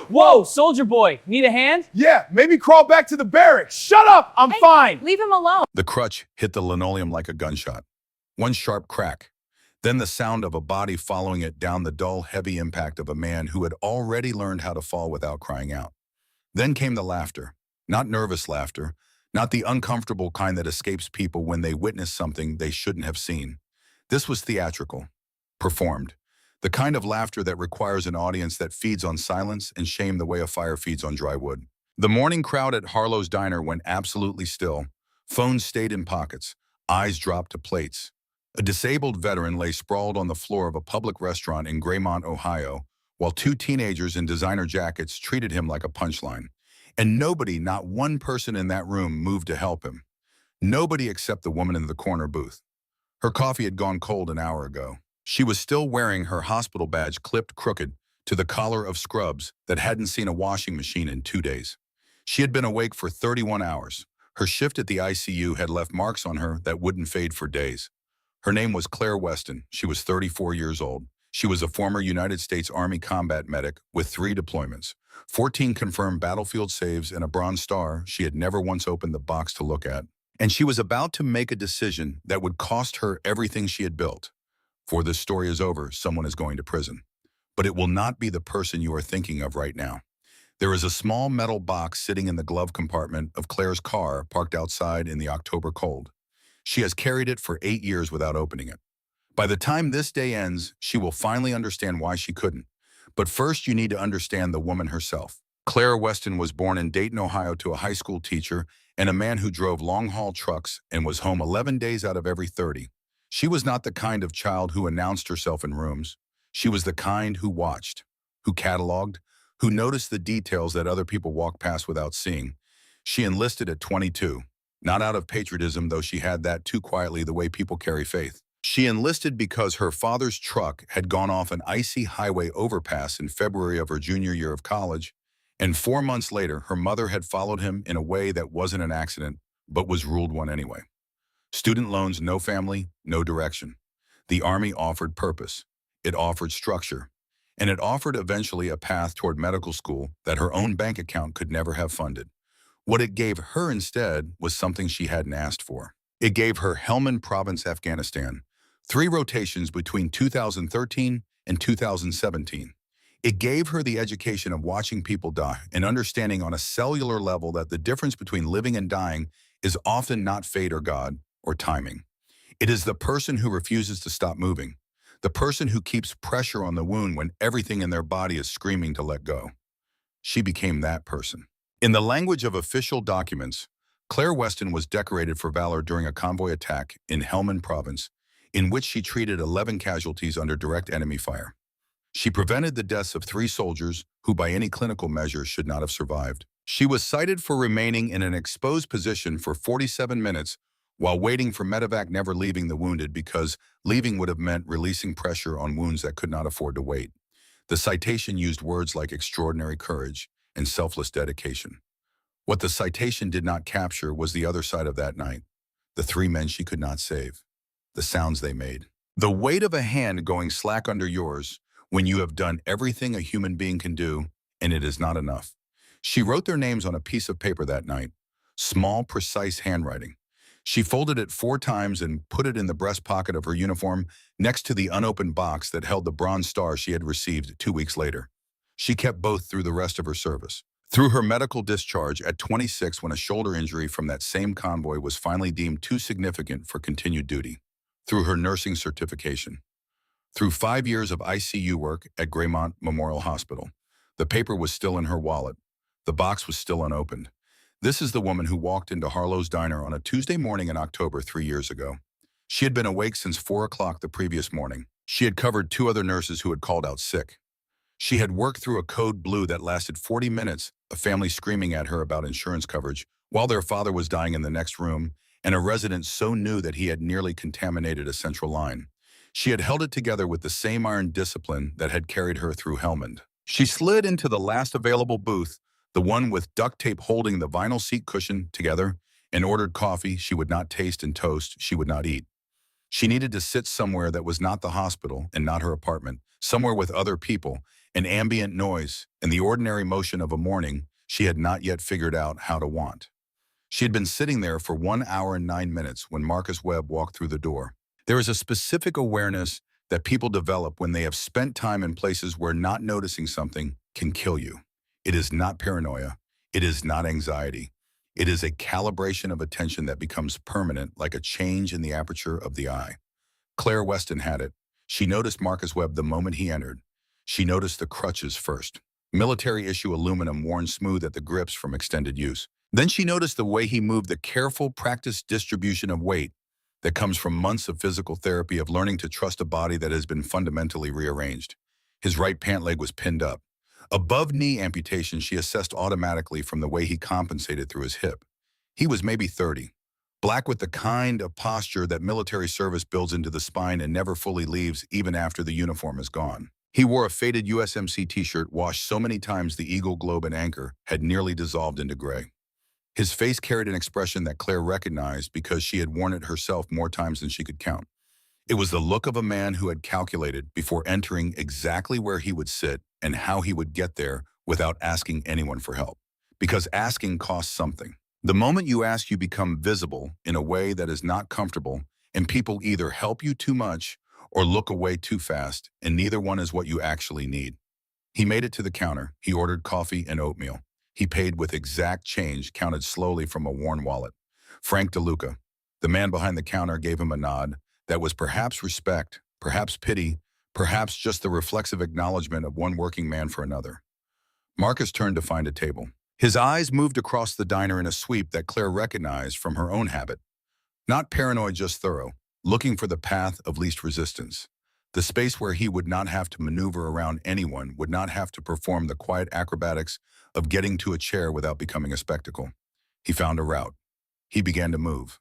Whoa, soldier boy, need a hand? Yeah, maybe crawl back to the barracks. Shut up, I'm fine. Leave him alone. The crutch hit the linoleum like a gunshot. One sharp crack. Then the sound of a body following it down, the dull, heavy impact of a man who had already learned how to fall without crying out. Then came the laughter. Not nervous laughter, not the uncomfortable kind that escapes people when they witness something they shouldn't have seen. This was theatrical, performed. The kind of laughter that requires an audience that feeds on silence and shame the way a fire feeds on dry wood. The morning crowd at Harlow's Diner went absolutely still. Phones stayed in pockets. Eyes dropped to plates. A disabled veteran lay sprawled on the floor of a public restaurant in Graymont, Ohio, while two teenagers in designer jackets treated him like a punchline. And nobody, not one person in that room, moved to help him. Nobody except the woman in the corner booth. Her coffee had gone cold an hour ago. She was still wearing her hospital badge clipped crooked to the collar of scrubs that hadn't seen a washing machine in 2 days. She had been awake for 31 hours. Her shift at the ICU had left marks on her that wouldn't fade for days. Her name was Claire Weston. She was 34 years old. She was a former United States Army combat medic with 3 deployments, 14 confirmed battlefield saves, and a Bronze Star she had never once opened the box to look at. And she was about to make a decision that would cost her everything she had built. For this story is over, someone is going to prison. But it will not be the person you are thinking of right now. There is a small metal box sitting in the glove compartment of Claire's car parked outside in the October cold. She has carried it for 8 years without opening it. By the time this day ends, she will finally understand why she couldn't. But first, you need to understand the woman herself. Claire Weston was born in Dayton, Ohio to a high school teacher and a man who drove long-haul trucks and was home 11 days out of every 30. She was not the kind of child who announced herself in rooms. She was the kind who watched, who cataloged, who noticed the details that other people walked past without seeing. She enlisted at 22, not out of patriotism, though she had that too quietly the way people carry faith. She enlisted because her father's truck had gone off an icy highway overpass in February of her junior year of college, and 4 months later, her mother had followed him in a way that wasn't an accident, but was ruled one anyway. Student loans, no family, no direction. The Army offered purpose. It offered structure. And it offered eventually a path toward medical school that her own bank account could never have funded. What it gave her instead was something she hadn't asked for. It gave her Helmand Province, Afghanistan, 3 rotations between 2013 and 2017. It gave her the education of watching people die and understanding on a cellular level that the difference between living and dying is often not fate or God or timing. It is the person who refuses to stop moving, the person who keeps pressure on the wound when everything in their body is screaming to let go. She became that person. In the language of official documents, Claire Weston was decorated for valor during a convoy attack in Helmand Province, in which she treated 11 casualties under direct enemy fire. She prevented the deaths of 3 soldiers who by any clinical measure should not have survived. She was cited for remaining in an exposed position for 47 minutes while waiting for medevac, never leaving the wounded, because leaving would have meant releasing pressure on wounds that could not afford to wait. The citation used words like extraordinary courage and selfless dedication. What the citation did not capture was the other side of that night, the 3 men she could not save, the sounds they made. The weight of a hand going slack under yours when you have done everything a human being can do, and it is not enough. She wrote their names on a piece of paper that night, small, precise handwriting. She folded it 4 times and put it in the breast pocket of her uniform next to the unopened box that held the Bronze Star she had received 2 weeks later. She kept both through the rest of her service. Through her medical discharge at 26, when a shoulder injury from that same convoy was finally deemed too significant for continued duty. Through her nursing certification. Through 5 years of ICU work at Graymont Memorial Hospital. The paper was still in her wallet. The box was still unopened. This is the woman who walked into Harlow's Diner on a Tuesday morning in October 3 years ago. She had been awake since 4 o'clock the previous morning. She had covered 2 other nurses who had called out sick. She had worked through a code blue that lasted 40 minutes, a family screaming at her about insurance coverage, while their father was dying in the next room, and a resident so new that he had nearly contaminated a central line. She had held it together with the same iron discipline that had carried her through Helmand. She slid into the last available booth, the one with duct tape holding the vinyl seat cushion together, and ordered coffee she would not taste and toast she would not eat. She needed to sit somewhere that was not the hospital and not her apartment, somewhere with other people, an ambient noise, and the ordinary motion of a morning she had not yet figured out how to want. She had been sitting there for 1 hour and 9 minutes when Marcus Webb walked through the door. There is a specific awareness that people develop when they have spent time in places where not noticing something can kill you. It is not paranoia. It is not anxiety. It is a calibration of attention that becomes permanent, like a change in the aperture of the eye. Claire Weston had it. She noticed Marcus Webb the moment he entered. She noticed the crutches first. Military-issue aluminum worn smooth at the grips from extended use. Then she noticed the way he moved, the careful, practiced distribution of weight that comes from months of physical therapy, of learning to trust a body that has been fundamentally rearranged. His right pant leg was pinned up. Above knee amputation she assessed automatically from the way he compensated through his hip. He was maybe 30. Black, with the kind of posture that military service builds into the spine and never fully leaves even after the uniform is gone. He wore a faded USMC t-shirt washed so many times the eagle, globe, and anchor had nearly dissolved into gray. His face carried an expression that Claire recognized because she had worn it herself more times than she could count. It was the look of a man who had calculated before entering exactly where he would sit and how he would get there without asking anyone for help. Because asking costs something. The moment you ask, you become visible in a way that is not comfortable, and people either help you too much or look away too fast, and neither one is what you actually need. He made it to the counter. He ordered coffee and oatmeal. He paid with exact change, counted slowly from a worn wallet. Frank DeLuca, the man behind the counter, gave him a nod that was perhaps respect, perhaps pity, perhaps just the reflexive acknowledgement of one working man for another. Marcus turned to find a table. His eyes moved across the diner in a sweep that Claire recognized from her own habit. Not paranoid, just thorough, looking for the path of least resistance. The space where he would not have to maneuver around anyone, would not have to perform the quiet acrobatics of getting to a chair without becoming a spectacle. He found a route. He began to move.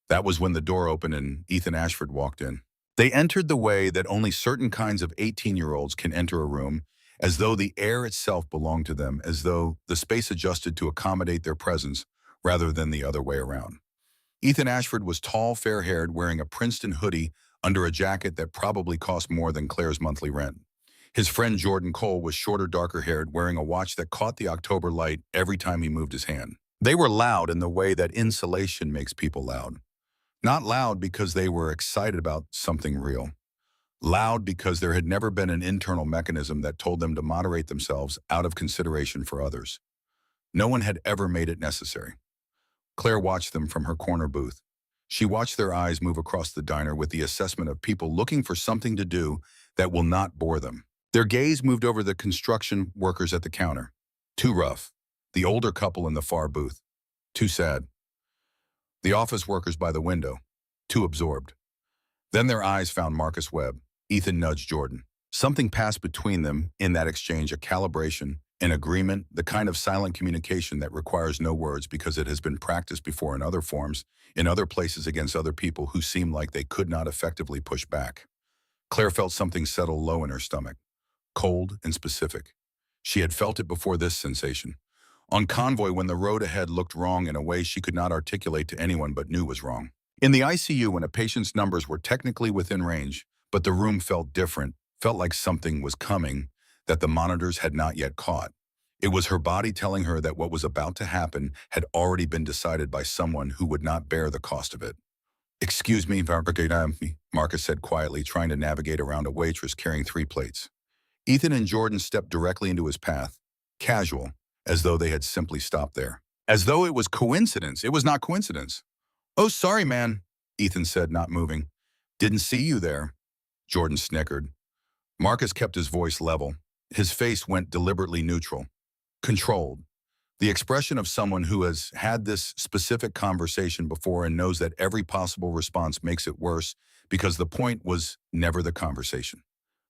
That was when the door opened and Ethan Ashford walked in. They entered the way that only certain kinds of 18-year-olds can enter a room, as though the air itself belonged to them, as though the space adjusted to accommodate their presence rather than the other way around. Ethan Ashford was tall, fair-haired, wearing a Princeton hoodie under a jacket that probably cost more than Claire's monthly rent. His friend Jordan Cole was shorter, darker-haired, wearing a watch that caught the October light every time he moved his hand. They were loud in the way that insulation makes people loud. Not loud because they were excited about something real. Loud because there had never been an internal mechanism that told them to moderate themselves out of consideration for others. No one had ever made it necessary. Claire watched them from her corner booth. She watched their eyes move across the diner with the assessment of people looking for something to do that will not bore them. Their gaze moved over the construction workers at the counter. Too rough. The older couple in the far booth. Too sad. The office workers by the window. Too absorbed. Then their eyes found Marcus Webb. Ethan nudged Jordan. Something passed between them in that exchange, a calibration, an agreement, the kind of silent communication that requires no words because it has been practiced before in other forms, in other places against other people who seemed like they could not effectively push back. Claire felt something settle low in her stomach, cold and specific. She had felt it before this sensation. On convoy, when the road ahead looked wrong in a way she could not articulate to anyone but knew was wrong. In the ICU, when a patient's numbers were technically within range, but the room felt different, felt like something was coming that the monitors had not yet caught. It was her body telling her that what was about to happen had already been decided by someone who would not bear the cost of it. "Excuse me, Marcus said quietly, trying to navigate around a waitress carrying 3 plates. Ethan and Jordan stepped directly into his path, casual, as though they had simply stopped there. As though it was coincidence. It was not coincidence. "Oh, sorry, man," Ethan said, not moving. "Didn't see you there." Jordan snickered. Marcus kept his voice level. His face went deliberately neutral, controlled. The expression of someone who has had this specific conversation before and knows that every possible response makes it worse because the point was never the conversation.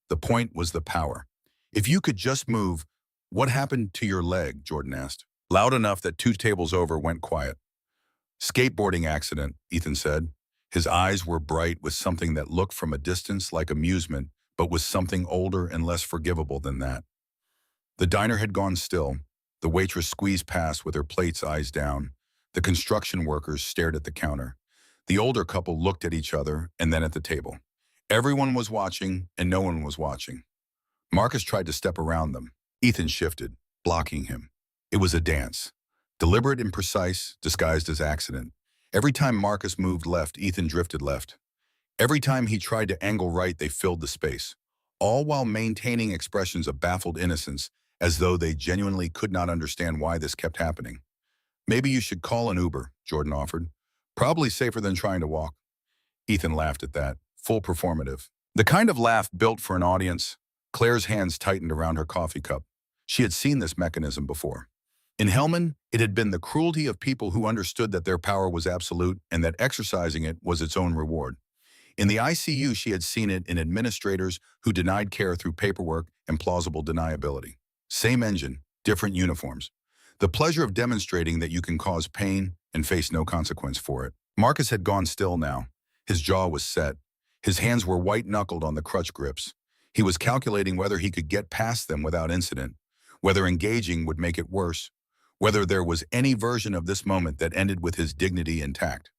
The point was the power. "If you could just move." "What happened to your leg?" Jordan asked. Loud enough that 2 tables over went quiet. "Skateboarding accident," Ethan said. His eyes were bright with something that looked from a distance like amusement, but was something older and less forgivable than that. The diner had gone still. The waitress squeezed past with her plates, eyes down. The construction workers stared at the counter. The older couple looked at each other and then at the table. Everyone was watching, and no one was watching. Marcus tried to step around them. Ethan shifted, blocking him. It was a dance. Deliberate and precise, disguised as accident. Every time Marcus moved left, Ethan drifted left. Every time he tried to angle right, they filled the space. All while maintaining expressions of baffled innocence, as though they genuinely could not understand why this kept happening. Maybe you should call an Uber, Jordan offered. Probably safer than trying to walk. Ethan laughed at that, full performative. The kind of laugh built for an audience. Claire's hands tightened around her coffee cup. She had seen this mechanism before. In Hellman, it had been the cruelty of people who understood that their power was absolute and that exercising it was its own reward. In the ICU, she had seen it in administrators who denied care through paperwork and plausible deniability. Same engine, different uniforms. The pleasure of demonstrating that you can cause pain and face no consequence for it. Marcus had gone still now. His jaw was set. His hands were white-knuckled on the crutch grips. He was calculating whether he could get past them without incident, whether engaging would make it worse, whether there was any version of this moment that ended with his dignity intact.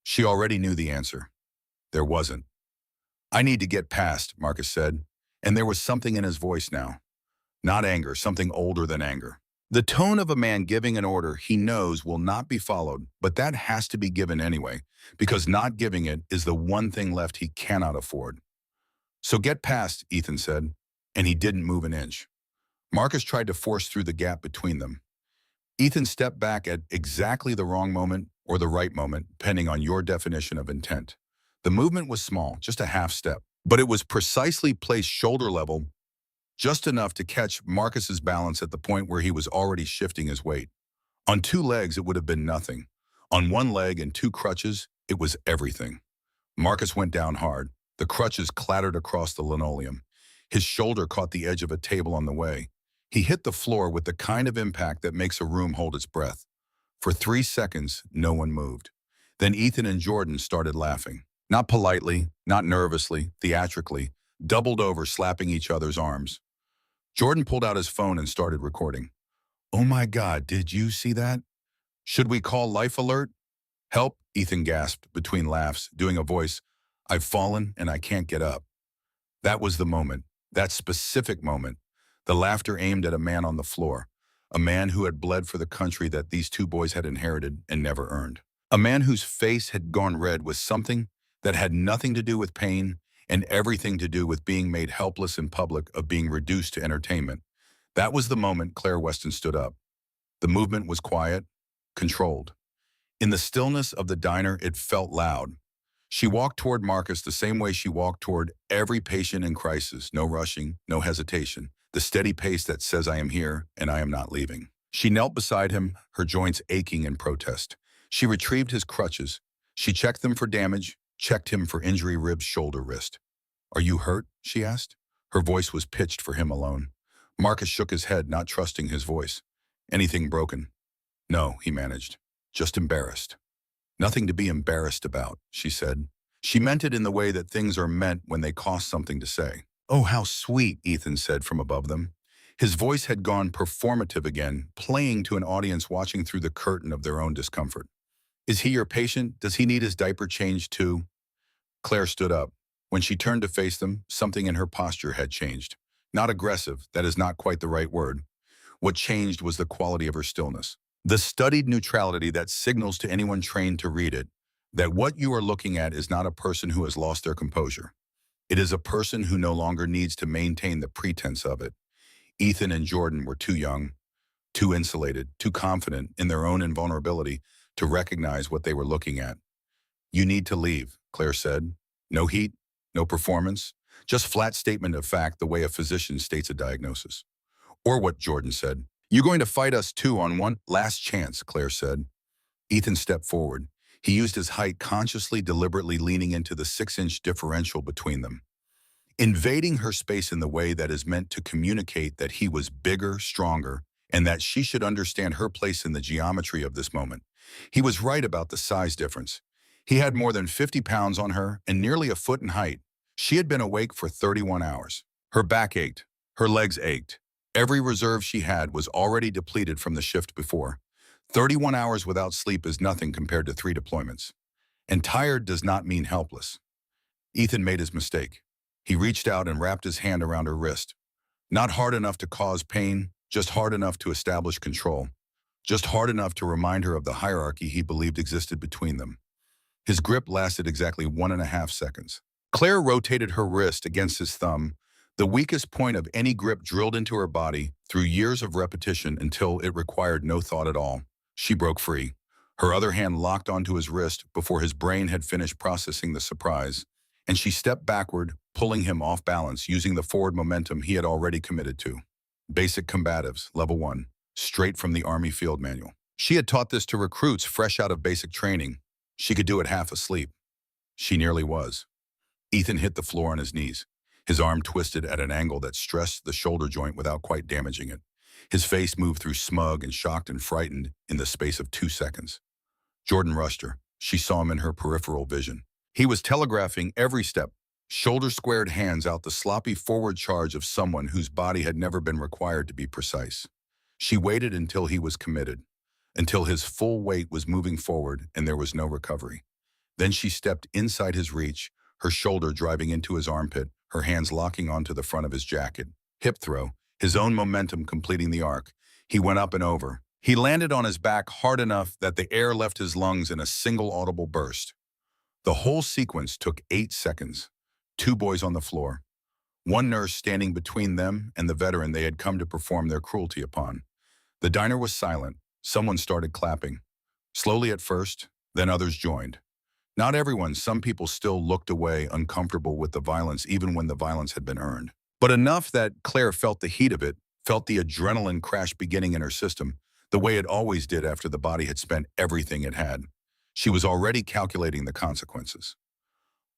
She already knew the answer. There wasn't. I need to get past, Marcus said, and there was something in his voice now. Not anger, something older than anger. The tone of a man giving an order he knows will not be followed, but that has to be given anyway, because not giving it is the one thing left he cannot afford. So get past, Ethan said, and he didn't move an inch. Marcus tried to force through the gap between them. Ethan stepped back at exactly the wrong moment or the right moment, depending on your definition of intent. The movement was small, just a half step, but it was precisely placed shoulder level, just enough to catch Marcus's balance at the point where he was already shifting his weight. On two legs, it would have been nothing. On one leg and two crutches, it was everything. Marcus went down hard. The crutches clattered across the linoleum. His shoulder caught the edge of a table on the way. He hit the floor with the kind of impact that makes a room hold its breath. For 3 seconds, no one moved. Then Ethan and Jordan started laughing. Not politely, not nervously, theatrically, doubled over, slapping each other's arms. Jordan pulled out his phone and started recording. Oh my God, did you see that? Should we call Life Alert? Help, Ethan gasped between laughs, doing a voice. I've fallen and I can't get up. That was the moment, that specific moment. The laughter aimed at a man on the floor, a man who had bled for the country that these two boys had inherited and never earned. A man whose face had gone red with something that had nothing to do with pain and everything to do with being made helpless in public, of being reduced to entertainment. That was the moment Claire Weston stood up. The movement was quiet, controlled. In the stillness of the diner, it felt loud. She walked toward Marcus the same way she walked toward every patient in crisis, no rushing, no hesitation, the steady pace that says I am here and I am not leaving. She knelt beside him, her joints aching in protest. She retrieved his crutches. She checked them for damage, checked him for injury, ribs, shoulder, wrist. Are you hurt? She asked. Her voice was pitched for him alone. Marcus shook his head, not trusting his voice. Anything broken? No, he managed. Just embarrassed. Nothing to be embarrassed about, she said. She meant it in the way that things are meant when they cost something to say. Oh, how sweet, Ethan said from above them. His voice had gone performative again, playing to an audience watching through the curtain of their own discomfort. Is he your patient? Does he need his diaper changed too? Claire stood up. When she turned to face them, something in her posture had changed. Not aggressive, that is not quite the right word. What changed was the quality of her stillness. The studied neutrality that signals to anyone trained to read it that what you are looking at is not a person who has lost their composure. It is a person who no longer needs to maintain the pretense of it. Ethan and Jordan were too young, too insulated, too confident in their own invulnerability to recognize what they were looking at. You need to leave, Claire said. No heat, no performance, just flat statement of fact the way a physician states a diagnosis. Or what Jordan said. You're going to fight us too on one last chance, Claire said. Ethan stepped forward. He used his height consciously, deliberately leaning into the 6-inch differential between them. Invading her space in the way that is meant to communicate that he was bigger, stronger, and that she should understand her place in the geometry of this moment. He was right about the size difference. He had more than 50 pounds on her and nearly a foot in height. She had been awake for 31 hours. Her back ached. Her legs ached. Every reserve she had was already depleted from the shift before. 31 hours without sleep is nothing compared to 3 deployments. And tired does not mean helpless. Ethan made his mistake. He reached out and wrapped his hand around her wrist. Not hard enough to cause pain, just hard enough to establish control. Just hard enough to remind her of the hierarchy he believed existed between them. His grip lasted exactly 1.5 seconds. Claire rotated her wrist against his thumb, the weakest point of any grip drilled into her body through years of repetition until it required no thought at all. She broke free. Her other hand locked onto his wrist before his brain had finished processing the surprise, and she stepped backward, pulling him off balance using the forward momentum he had already committed to. Basic Combatives, Level 1, straight from the Army Field Manual. She had taught this to recruits fresh out of basic training. She could do it half asleep. She nearly was. Ethan hit the floor on his knees. His arm twisted at an angle that stressed the shoulder joint without quite damaging it. His face moved through smug and shocked and frightened in the space of 2 seconds. Jordan rushed her. She saw him in her peripheral vision. He was telegraphing every step, shoulder-squared hands out the sloppy forward charge of someone whose body had never been required to be precise. She waited until he was committed, until his full weight was moving forward and there was no recovery. Then she stepped inside his reach, her shoulder driving into his armpit, her hands locking onto the front of his jacket. Hip throw, his own momentum completing the arc. He went up and over. He landed on his back hard enough that the air left his lungs in a single audible burst. The whole sequence took 8 seconds. 2 boys on the floor. 1 nurse standing between them and the veteran they had come to perform their cruelty upon. The diner was silent. Someone started clapping. Slowly at first, then others joined. Not everyone, some people still looked away, uncomfortable with the violence even when the violence had been earned. But enough that Claire felt the heat of it, felt the adrenaline crash beginning in her system, the way it always did after the body had spent everything it had. She was already calculating the consequences.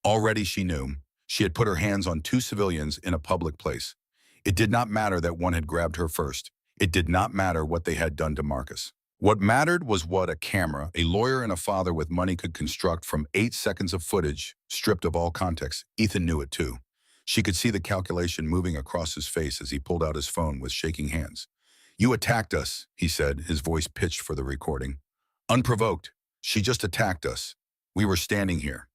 Already she knew. She had put her hands on 2 civilians in a public place. It did not matter that one had grabbed her first. It did not matter what they had done to Marcus. What mattered was what a camera, a lawyer and a father with money could construct from 8 seconds of footage, stripped of all context. Ethan knew it too. She could see the calculation moving across his face as he pulled out his phone with shaking hands. "You attacked us," he said, his voice pitched for the recording. "Unprovoked. She just attacked us. We were standing here."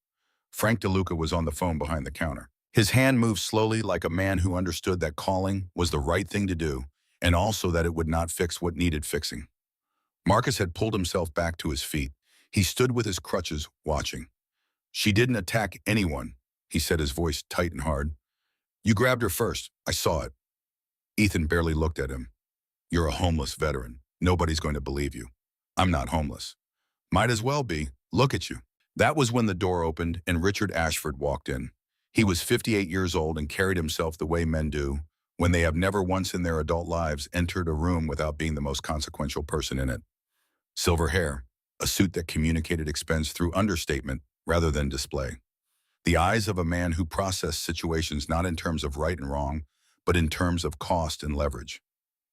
Frank DeLuca was on the phone behind the counter. His hand moved slowly like a man who understood that calling was the right thing to do, and also that it would not fix what needed fixing. Marcus had pulled himself back to his feet. He stood with his crutches, watching. "She didn't attack anyone," he said, his voice tight and hard. "You grabbed her first. I saw it." Ethan barely looked at him. "You're a homeless veteran. Nobody's going to believe you." "I'm not homeless." "Might as well be. Look at you." That was when the door opened and Richard Ashford walked in. He was 58 years old and carried himself the way men do when they have never once in their adult lives entered a room without being the most consequential person in it. Silver hair, a suit that communicated expense through understatement rather than display. The eyes of a man who processed situations not in terms of right and wrong, but in terms of cost and leverage.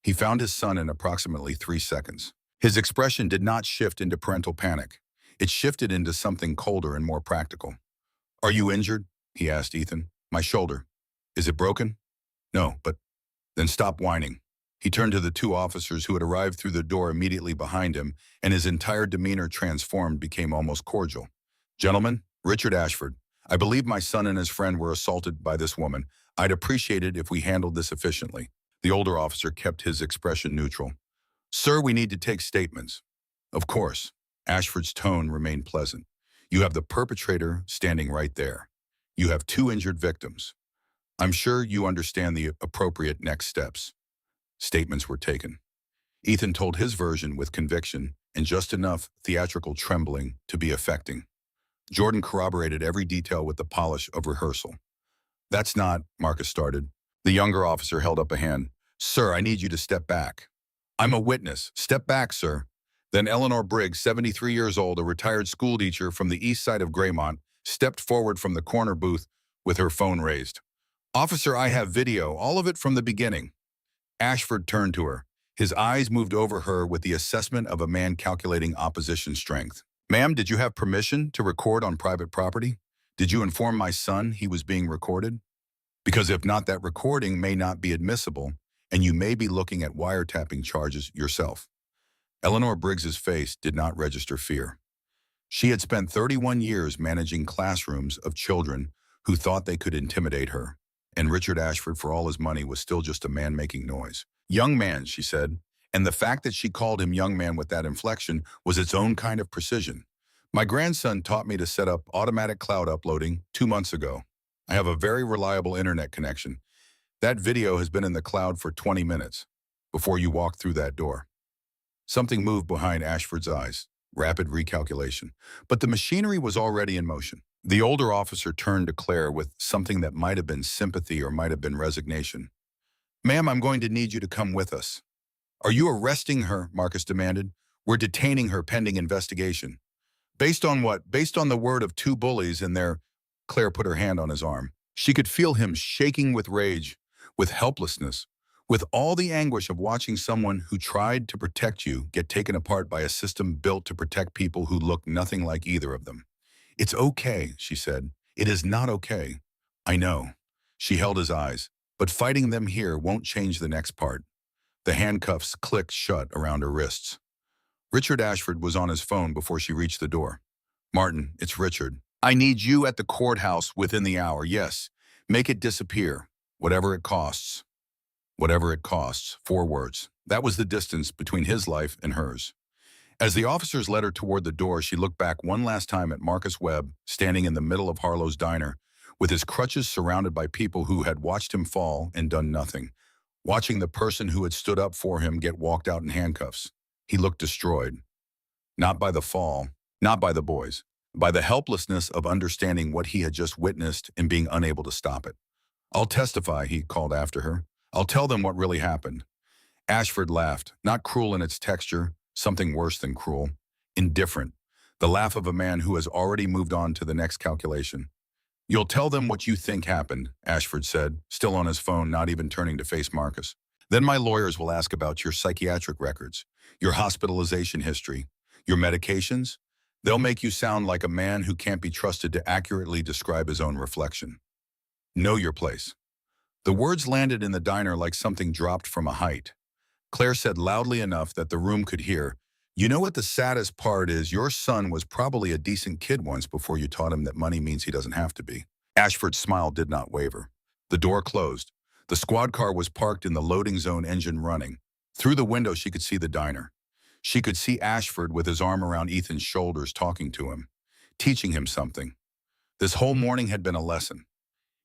He found his son in approximately 3 seconds. His expression did not shift into parental panic. It shifted into something colder and more practical. "Are you injured?" he asked Ethan. "My shoulder. Is it broken?" "No, but..." "Then stop whining." He turned to the 2 officers who had arrived through the door immediately behind him, and his entire demeanor transformed, became almost cordial. "Gentlemen, Richard Ashford. I believe my son and his friend were assaulted by this woman. I'd appreciate it if we handled this efficiently." The older officer kept his expression neutral. "Sir, we need to take statements." "Of course." Ashford's tone remained pleasant. "You have the perpetrator standing right there. You have 2 injured victims. I'm sure you understand the appropriate next steps." Statements were taken. Ethan told his version with conviction and just enough theatrical trembling to be affecting. Jordan corroborated every detail with the polish of rehearsal. "That's not," Marcus started. The younger officer held up a hand. "Sir, I need you to step back." "I'm a witness. Step back, sir." Then Eleanor Briggs, 73 years old, a retired schoolteacher from the east side of Graymont, stepped forward from the corner booth with her phone raised. "Officer, I have video, all of it from the beginning." Ashford turned to her. His eyes moved over her with the assessment of a man calculating opposition strength. "Ma'am, did you have permission to record on private property? Did you inform my son he was being recorded? Because if not, that recording may not be admissible, and you may be looking at wiretapping charges yourself." Eleanor Briggs's face did not register fear. She had spent 31 years managing classrooms of children who thought they could intimidate her. And Richard Ashford, for all his money, was still just a man making noise. Young man, she said. And the fact that she called him young man with that inflection was its own kind of precision. My grandson taught me to set up automatic cloud uploading 2 months ago. I have a very reliable internet connection. That video has been in the cloud for 20 minutes before you walked through that door. Something moved behind Ashford's eyes. Rapid recalculation. But the machinery was already in motion. The older officer turned to Claire with something that might have been sympathy or might have been resignation. Ma'am, I'm going to need you to come with us. Are you arresting her? Marcus demanded. We're detaining her pending investigation. Based on what? Based on the word of 2 bullies and their... Claire put her hand on his arm. She could feel him shaking with rage, with helplessness, with all the anguish of watching someone who tried to protect you get taken apart by a system built to protect people who look nothing like either of them. It's okay, she said. It is not okay. I know. She held his eyes. But fighting them here won't change the next part. The handcuffs clicked shut around her wrists. Richard Ashford was on his phone before she reached the door. Martin, it's Richard. I need you at the courthouse within the hour, yes. Make it disappear, whatever it costs. Whatever it costs, 4 words. That was the distance between his life and hers. As the officers led her toward the door, she looked back one last time at Marcus Webb, standing in the middle of Harlow's diner, with his crutches surrounded by people who had watched him fall and done nothing, watching the person who had stood up for him get walked out in handcuffs. He looked destroyed. Not by the fall, not by the boys, by the helplessness of understanding what he had just witnessed and being unable to stop it. I'll testify, he called after her. I'll tell them what really happened. Ashford laughed, not cruel in its texture, something worse than cruel, indifferent, the laugh of a man who has already moved on to the next calculation. You'll tell them what you think happened, Ashford said, still on his phone, not even turning to face Marcus. Then my lawyers will ask about your psychiatric records, your hospitalization history, your medications. They'll make you sound like a man who can't be trusted to accurately describe his own reflection. Know your place. The words landed in the diner like something dropped from a height. Claire said loudly enough that the room could hear, you know what the saddest part is? Your son was probably a decent kid once before you taught him that money means he doesn't have to be. Ashford's smile did not waver. The door closed. The squad car was parked in the loading zone, engine running. Through the window, she could see the diner. She could see Ashford with his arm around Ethan's shoulders talking to him, teaching him something. This whole morning had been a lesson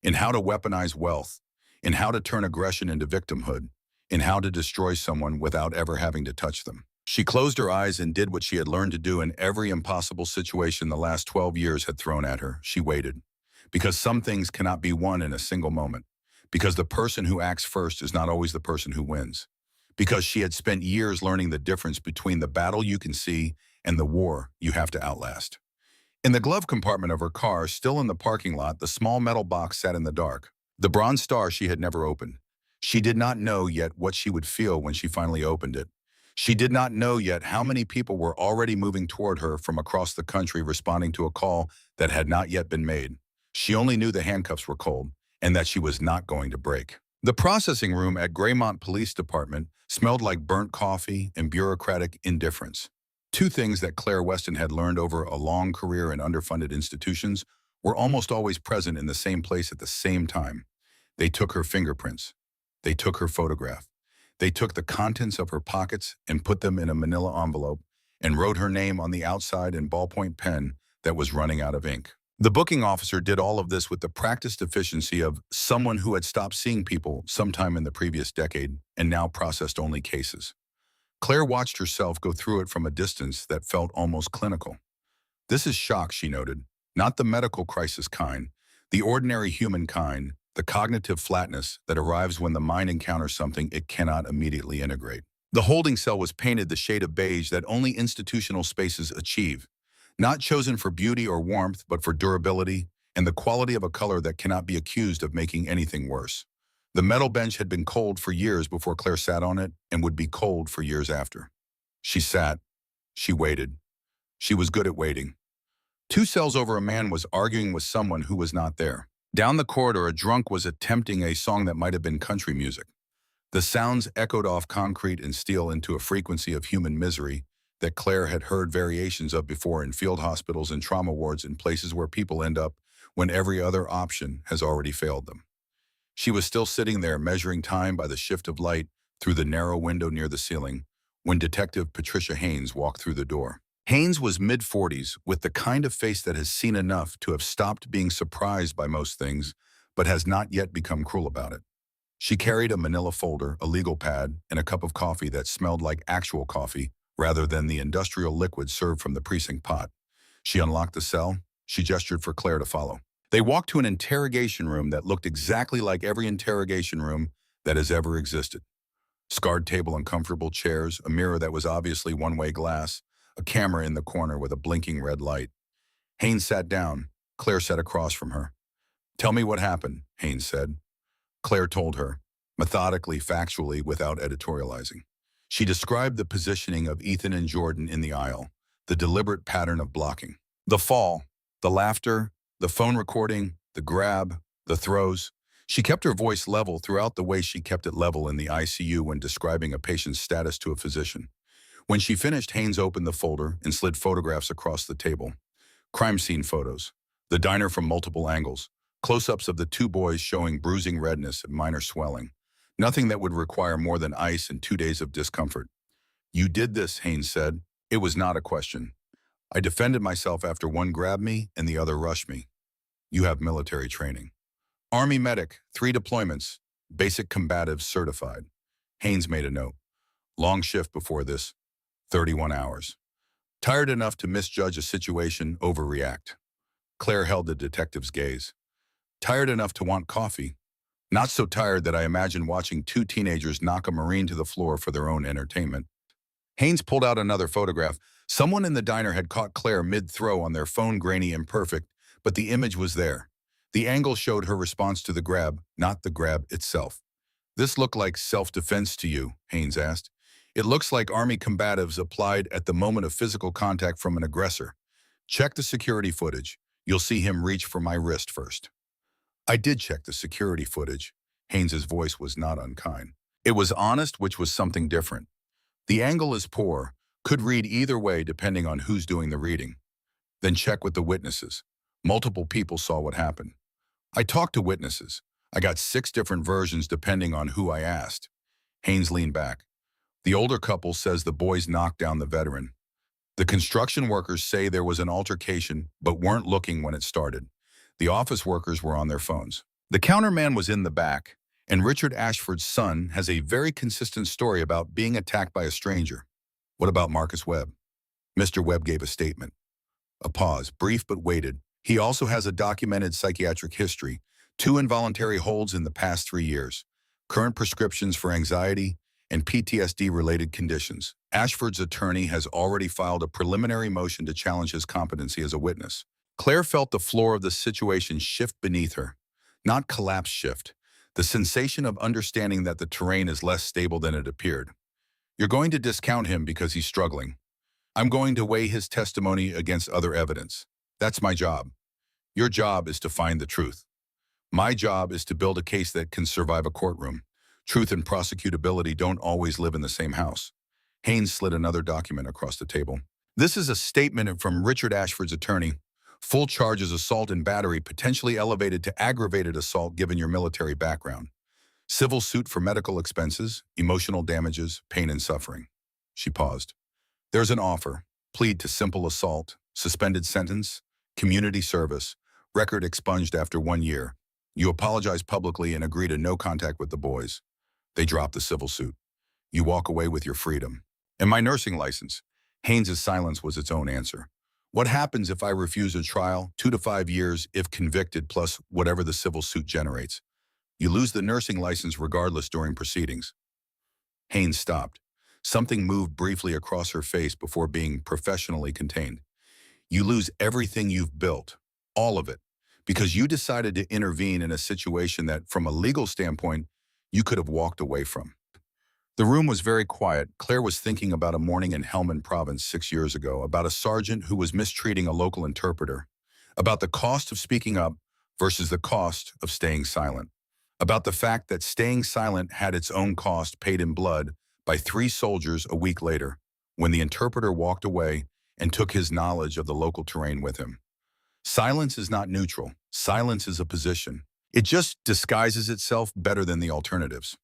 in how to weaponize wealth, in how to turn aggression into victimhood, in how to destroy someone without ever having to touch them. She closed her eyes and did what she had learned to do in every impossible situation the last 12 years had thrown at her. She waited. Because some things cannot be won in a single moment. Because the person who acts first is not always the person who wins. Because she had spent years learning the difference between the battle you can see and the war you have to outlast. In the glove compartment of her car, still in the parking lot, the small metal box sat in the dark. The bronze star she had never opened. She did not know yet what she would feel when she finally opened it. She did not know yet how many people were already moving toward her from across the country responding to a call that had not yet been made. She only knew the handcuffs were cold and that she was not going to break. The processing room at Graymont Police Department smelled like burnt coffee and bureaucratic indifference. 2 things that Claire Weston had learned over a long career in underfunded institutions were almost always present in the same place at the same time. They took her fingerprints. They took her photograph. They took the contents of her pockets and put them in a manila envelope and wrote her name on the outside in ballpoint pen that was running out of ink. The booking officer did all of this with the practiced efficiency of someone who had stopped seeing people sometime in the previous decade and now processed only cases. Claire watched herself go through it from a distance that felt almost clinical. This is shock, she noted, not the medical crisis kind, the ordinary human kind, the cognitive flatness that arrives when the mind encounters something it cannot immediately integrate. The holding cell was painted the shade of beige that only institutional spaces achieve, not chosen for beauty or warmth, but for durability and the quality of a color that cannot be accused of making anything worse. The metal bench had been cold for years before Claire sat on it and would be cold for years after. She sat. She waited. She was good at waiting. 2 cells over, a man was arguing with someone who was not there. Down the corridor, a drunk was attempting a song that might have been country music. The sounds echoed off concrete and steel into a frequency of human misery that Claire had heard variations of before in field hospitals and trauma wards, in places where people end up when every other option has already failed them. She was still sitting there measuring time by the shift of light through the narrow window near the ceiling when Detective Patricia Haynes walked through the door. Haynes was mid-40s with the kind of face that has seen enough to have stopped being surprised by most things, but has not yet become cruel about it. She carried a manila folder, a legal pad, and a cup of coffee that smelled like actual coffee rather than the industrial liquid served from the precinct pot. She unlocked the cell. She gestured for Claire to follow. They walked to an interrogation room that looked exactly like every interrogation room that has ever existed. Scarred table and comfortable chairs, a mirror that was obviously one-way glass, a camera in the corner with a blinking red light. Haynes sat down. Claire sat across from her. "Tell me what happened," Haynes said. Claire told her, methodically, factually, without editorializing. She described the positioning of Ethan and Jordan in the aisle, the deliberate pattern of blocking. The fall, the laughter, the phone recording, the grab, the throws. She kept her voice level throughout the way she kept it level in the ICU when describing a patient's status to a physician. When she finished, Haynes opened the folder and slid photographs across the table. Crime scene photos, the diner from multiple angles, close-ups of the two boys showing bruising redness and minor swelling. Nothing that would require more than ice and 2 days of discomfort. "You did this," Haynes said. "It was not a question. I defended myself after one grabbed me and the other rushed me. You have military training." "Army medic, 3 deployments, basic combative certified." Haynes made a note. "Long shift before this, 31 hours. Tired enough to misjudge a situation, overreact." Claire held the detective's gaze. "Tired enough to want coffee. Not so tired that I imagine watching 2 teenagers knock a Marine to the floor for their own entertainment." Haynes pulled out another photograph. Someone in the diner had caught Claire mid-throw on their phone, grainy, imperfect, but the image was there. The angle showed her response to the grab, not the grab itself. "This looked like self-defense to you?" Haynes asked. "It looks like Army combatives applied at the moment of physical contact from an aggressor. Check the security footage. You'll see him reach for my wrist first." "I did check the security footage." Haynes's voice was not unkind. It was honest, which was something different. "The angle is poor, could read either way depending on who's doing the reading. Then check with the witnesses. Multiple people saw what happened." "I talked to witnesses. I got 6 different versions depending on who I asked." Haynes leaned back. "The older couple says the boys knocked down the veteran. The construction workers say there was an altercation but weren't looking when it started. The office workers were on their phones. The counterman was in the back, and Richard Ashford's son has a very consistent story about being attacked by a stranger." "What about Marcus Webb?" Mr. Webb gave a statement. A pause, brief but weighted. "He also has a documented psychiatric history, 2 involuntary holds in the past 3 years, current prescriptions for anxiety and PTSD-related conditions. Ashford's attorney has already filed a preliminary motion to challenge his competency as a witness." Claire felt the floor of the situation shift beneath her. Not collapse shift. The sensation of understanding that the terrain is less stable than it appeared. "You're going to discount him because he's struggling. I'm going to weigh his testimony against other evidence. That's my job. Your job is to find the truth. My job is to build a case that can survive a courtroom. Truth and prosecutability don't always live in the same house." Haynes slid another document across the table. "This is a statement from Richard Ashford's attorney. Full charges, assault and battery, potentially elevated to aggravated assault given your military background. Civil suit for medical expenses, emotional damages, pain and suffering." She paused. "There's an offer. Plead to simple assault, suspended sentence, community service, record expunged after 1 year. You apologize publicly and agree to no contact with the boys. They drop the civil suit. You walk away with your freedom. And my nursing license." Haynes's silence was its own answer. "What happens if I refuse a trial? 2 to 5 years if convicted, plus whatever the civil suit generates. You lose the nursing license regardless during proceedings." Haynes stopped. Something moved briefly across her face before being professionally contained. "You lose everything you've built, all of it, because you decided to intervene in a situation that, from a legal standpoint, you could have walked away from." The room was very quiet. Claire was thinking about a morning in Helmand Province 6 years ago, about a sergeant who was mistreating a local interpreter, about the cost of speaking up versus the cost of staying silent, about the fact that staying silent had its own cost paid in blood by 3 soldiers a week later, when the interpreter walked away and took his knowledge of the local terrain with him. Silence is not neutral. Silence is a position. It just disguises itself better than the alternatives.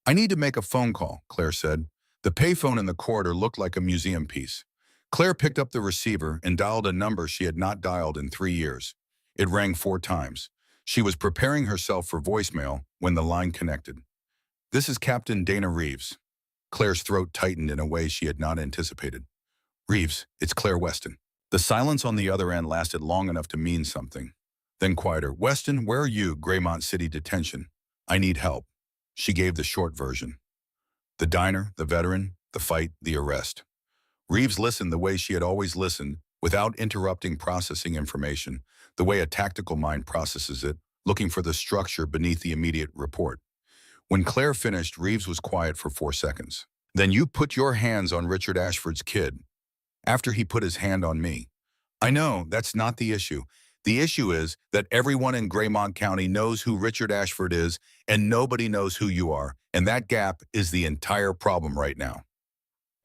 I need to make a phone call, Claire said. The payphone in the corridor looked like a museum piece. Claire picked up the receiver and dialed a number she had not dialed in 3 years. It rang 4 times. She was preparing herself for voicemail when the line connected. "This is Captain Dana Reeves." Claire's throat tightened in a way she had not anticipated. "Reeves, it's Claire Weston." The silence on the other end lasted long enough to mean something. Then quieter. "Weston, where are you? Graymont City Detention. I need help." She gave the short version. The diner, the veteran, the fight, the arrest. Reeves listened the way she had always listened, without interrupting processing information, the way a tactical mind processes it, looking for the structure beneath the immediate report. When Claire finished, Reeves was quiet for 4 seconds. "Then you put your hands on Richard Ashford's kid. After he put his hand on me." "I know, that's not the issue. The issue is that everyone in Graymont County knows who Richard Ashford is, and nobody knows who you are, and that gap is the entire problem right now."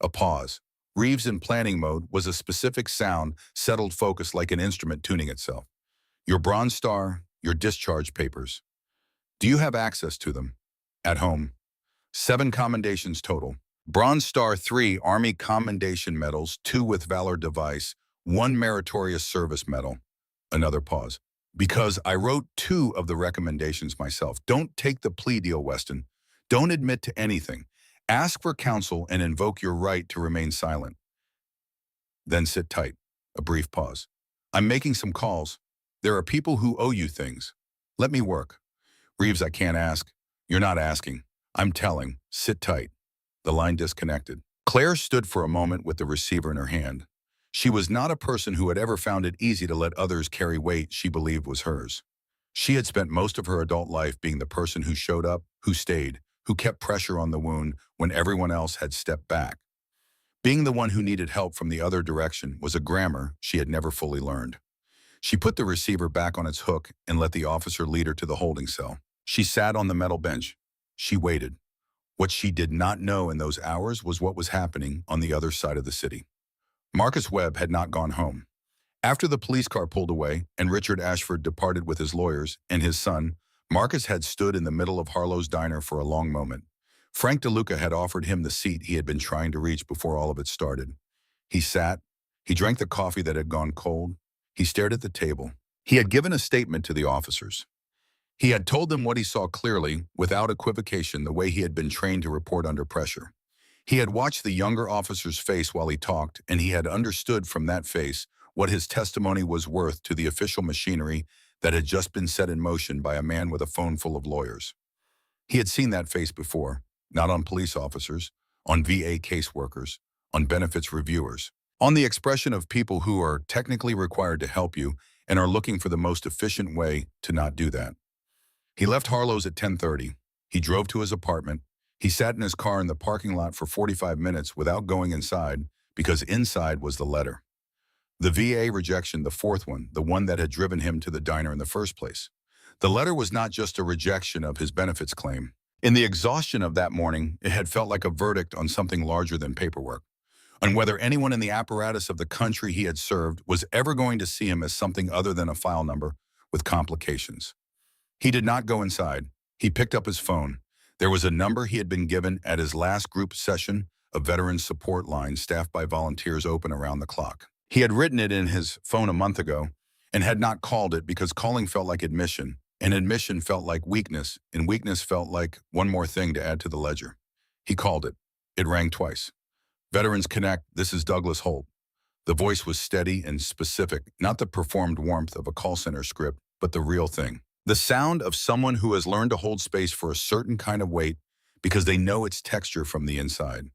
A pause. Reeves in planning mode was a specific sound, settled focus like an instrument tuning itself. "Your Bronze Star, your discharge papers. Do you have access to them?" "At home. 7 commendations total. Bronze Star 3 Army Commendation Medals, 2 with Valor Device, 1 Meritorious Service Medal." Another pause. "Because I wrote 2 of the recommendations myself. Don't take the plea deal, Weston. Don't admit to anything. Ask for counsel and invoke your right to remain silent. Then sit tight." A brief pause. "I'm making some calls. There are people who owe you things. Let me work." "Reeves, I can't ask." "You're not asking. I'm telling. Sit tight." The line disconnected. Claire stood for a moment with the receiver in her hand. She was not a person who had ever found it easy to let others carry weight she believed was hers. She had spent most of her adult life being the person who showed up, who stayed, who kept pressure on the wound when everyone else had stepped back. Being the one who needed help from the other direction was a grammar she had never fully learned. She put the receiver back on its hook and let the officer lead her to the holding cell. She sat on the metal bench. She waited. What she did not know in those hours was what was happening on the other side of the city. Marcus Webb had not gone home. After the police car pulled away and Richard Ashford departed with his lawyers and his son, Marcus had stood in the middle of Harlow's diner for a long moment. Frank DeLuca had offered him the seat he had been trying to reach before all of it started. He sat. He drank the coffee that had gone cold. He stared at the table. He had given a statement to the officers. He had told them what he saw clearly, without equivocation, the way he had been trained to report under pressure. He had watched the younger officer's face while he talked, and he had understood from that face what his testimony was worth to the official machinery that had just been set in motion by a man with a phone full of lawyers. He had seen that face before, not on police officers, on VA caseworkers, on benefits reviewers, on the expression of people who are technically required to help you and are looking for the most efficient way to not do that. He left Harlow's at 10:30. He drove to his apartment. He sat in his car in the parking lot for 45 minutes without going inside, because inside was the letter. The VA rejection, the 4th one, the one that had driven him to the diner in the first place. The letter was not just a rejection of his benefits claim. In the exhaustion of that morning, it had felt like a verdict on something larger than paperwork, on whether anyone in the apparatus of the country he had served was ever going to see him as something other than a file number with complications. He did not go inside. He picked up his phone. There was a number he had been given at his last group session, a veterans support line staffed by volunteers open around the clock. He had written it in his phone a month ago and had not called it because calling felt like admission, and admission felt like weakness, and weakness felt like one more thing to add to the ledger. He called it. It rang twice. "Veterans Connect, this is Douglas Holt." The voice was steady and specific, not the performed warmth of a call center script, but the real thing. The sound of someone who has learned to hold space for a certain kind of weight because they know its texture from the inside.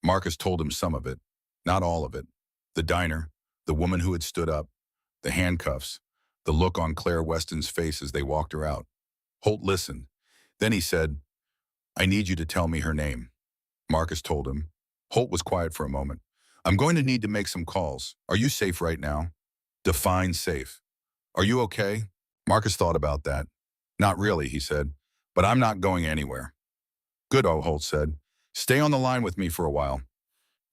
Marcus told him some of it, not all of it. The diner, the woman who had stood up, the handcuffs, the look on Claire Weston's face as they walked her out. Holt listened. Then he said, "I need you to tell me her name." Marcus told him. Holt was quiet for a moment. "I'm going to need to make some calls. Are you safe right now?" "Define safe. Are you okay?" Marcus thought about that. "Not really," he said, "but I'm not going anywhere." "Good," Holt said. "Stay on the line with me for a while."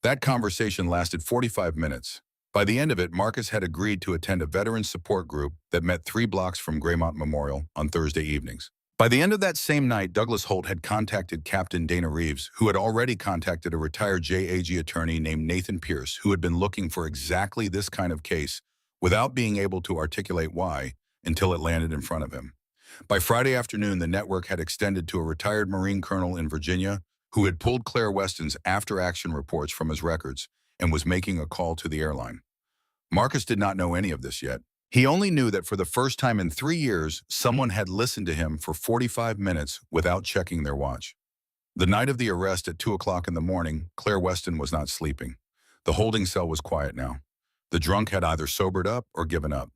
That conversation lasted 45 minutes. By the end of it, Marcus had agreed to attend a veterans support group that met 3 blocks from Graymont Memorial on Thursday evenings. By the end of that same night, Douglas Holt had contacted Captain Dana Reeves, who had already contacted a retired JAG attorney named Nathan Pierce, who had been looking for exactly this kind of case without being able to articulate why until it landed in front of him. By Friday afternoon, the network had extended to a retired Marine colonel in Virginia who had pulled Claire Weston's after-action reports from his records and was making a call to the airline. Marcus did not know any of this yet. He only knew that for the first time in 3 years, someone had listened to him for 45 minutes without checking their watch. The night of the arrest at 2 o'clock in the morning, Claire Weston was not sleeping. The holding cell was quiet now. The drunk had either sobered up or given up.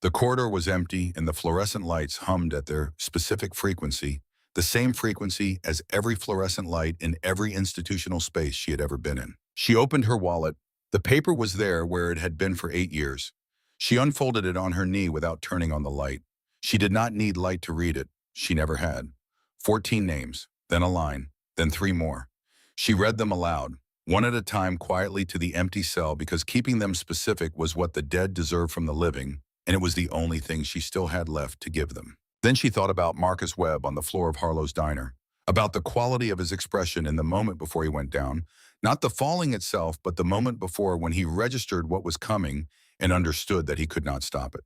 The corridor was empty and the fluorescent lights hummed at their specific frequency, the same frequency as every fluorescent light in every institutional space she had ever been in. She opened her wallet. The paper was there where it had been for 8 years. She unfolded it on her knee without turning on the light. She did not need light to read it. She never had. 14 names, then a line, then 3 more. She read them aloud, one at a time quietly to the empty cell because keeping them specific was what the dead deserved from the living, and it was the only thing she still had left to give them. Then she thought about Marcus Webb on the floor of Harlow's diner, about the quality of his expression in the moment before he went down, not the falling itself, but the moment before when he registered what was coming and understood that he could not stop it.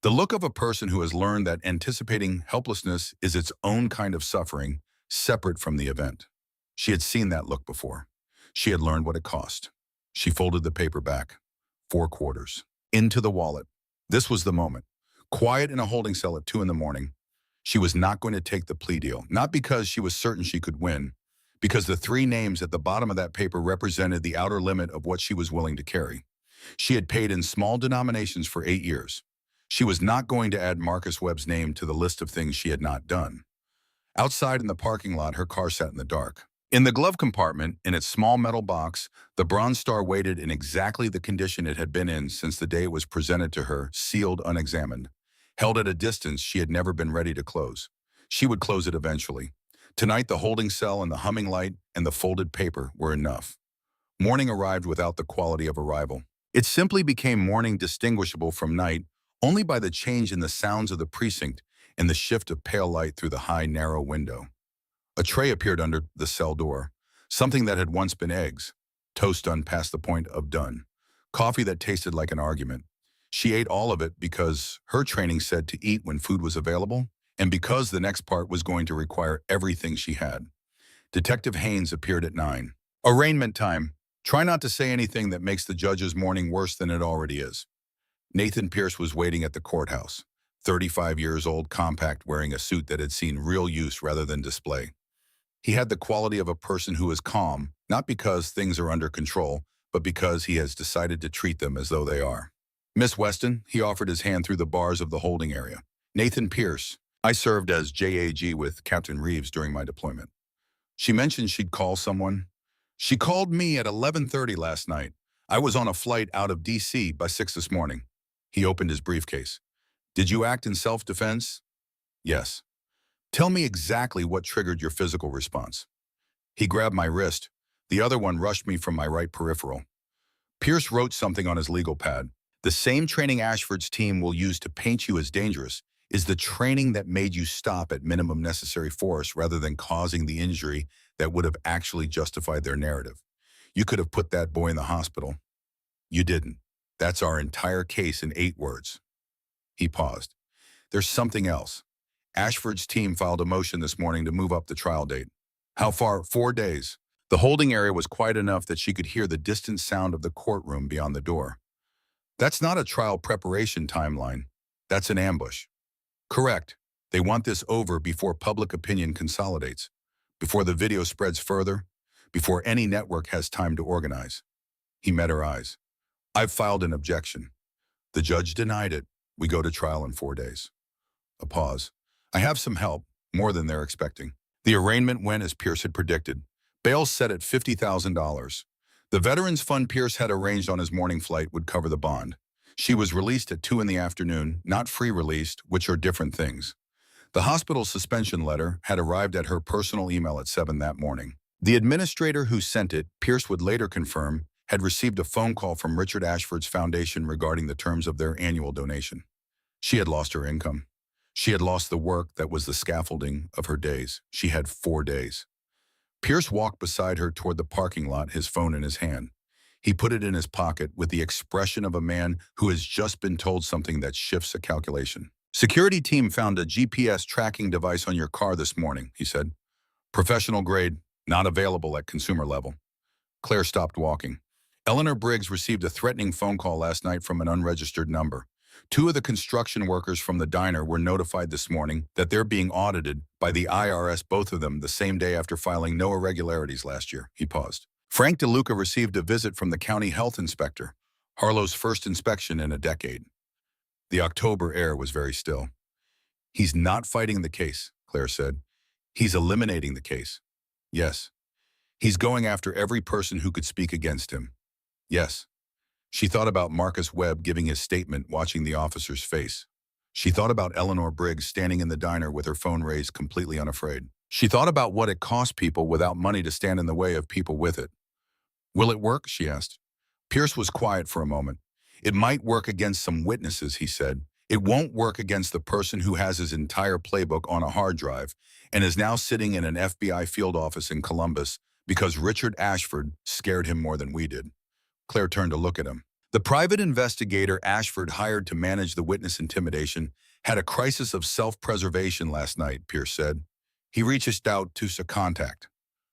The look of a person who has learned that anticipating helplessness is its own kind of suffering, separate from the event. She had seen that look before. She had learned what it cost. She folded the paper back, 4 quarters, into the wallet. This was the moment. Quiet in a holding cell at 2 in the morning. She was not going to take the plea deal, not because she was certain she could win, because the 3 names at the bottom of that paper represented the outer limit of what she was willing to carry. She had paid in small denominations for 8 years. She was not going to add Marcus Webb's name to the list of things she had not done. Outside in the parking lot, her car sat in the dark. In the glove compartment, in its small metal box, the Bronze Star waited in exactly the condition it had been in since the day it was presented to her, sealed, unexamined. Held at a distance she had never been ready to close. She would close it eventually. Tonight, the holding cell and the humming light and the folded paper were enough. Morning arrived without the quality of arrival. It simply became morning distinguishable from night only by the change in the sounds of the precinct and the shift of pale light through the high, narrow window. A tray appeared under the cell door, something that had once been eggs, toast done past the point of done, coffee that tasted like an argument. She ate all of it because her training said to eat when food was available, and because the next part was going to require everything she had. Detective Haynes appeared at 9. Arraignment time. Try not to say anything that makes the judge's morning worse than it already is. Nathan Pierce was waiting at the courthouse, 35 years old, compact, wearing a suit that had seen real use rather than display. He had the quality of a person who is calm, not because things are under control, but because he has decided to treat them as though they are. Miss Weston, he offered his hand through the bars of the holding area. Nathan Pierce. I served as JAG with Captain Reeves during my deployment. She mentioned she'd call someone. She called me at 11:30 last night. I was on a flight out of DC by 6 this morning. He opened his briefcase. Did you act in self-defense? Yes. Tell me exactly what triggered your physical response. He grabbed my wrist. The other one rushed me from my right peripheral. Pierce wrote something on his legal pad. The same training Ashford's team will use to paint you as dangerous is the training that made you stop at minimum necessary force rather than causing the injury that would have actually justified their narrative. You could have put that boy in the hospital. You didn't. That's our entire case in 8 words. He paused. There's something else. Ashford's team filed a motion this morning to move up the trial date. How far? 4 days. The holding area was quiet enough that she could hear the distant sound of the courtroom beyond the door. That's not a trial preparation timeline. That's an ambush. Correct. They want this over before public opinion consolidates, before the video spreads further, before any network has time to organize. He met her eyes. I've filed an objection. The judge denied it. We go to trial in 4 days. A pause. I have some help, more than they're expecting. The arraignment went as Pierce had predicted. Bail set at $50,000. The Veterans Fund Pierce had arranged on his morning flight would cover the bond. She was released at 2 in the afternoon, not free-released, which are different things. The hospital suspension letter had arrived at her personal email at 7 that morning. The administrator who sent it, Pierce would later confirm, had received a phone call from Richard Ashford's foundation regarding the terms of their annual donation. She had lost her income. She had lost the work that was the scaffolding of her days. She had 4 days. Pierce walked beside her toward the parking lot, his phone in his hand. He put it in his pocket with the expression of a man who has just been told something that shifts a calculation. Security team found a GPS tracking device on your car this morning, he said. Professional grade, not available at consumer level. Claire stopped walking. Eleanor Briggs received a threatening phone call last night from an unregistered number. 2 of the construction workers from the diner were notified this morning that they're being audited by the IRS, both of them the same day after filing no irregularities last year. He paused. Frank DeLuca received a visit from the county health inspector, Harlow's first inspection in a decade. The October air was very still. He's not fighting the case, Claire said. He's eliminating the case. Yes. He's going after every person who could speak against him. Yes. She thought about Marcus Webb giving his statement, watching the officer's face. She thought about Eleanor Briggs standing in the diner with her phone raised, completely unafraid. She thought about what it cost people without money to stand in the way of people with it. Will it work? She asked. Pierce was quiet for a moment. It might work against some witnesses, he said. It won't work against the person who has his entire playbook on a hard drive and is now sitting in an FBI field office in Columbus because Richard Ashford scared him more than we did. Claire turned to look at him. The private investigator Ashford hired to manage the witness intimidation had a crisis of self-preservation last night, Pierce said. He reached out to a contact.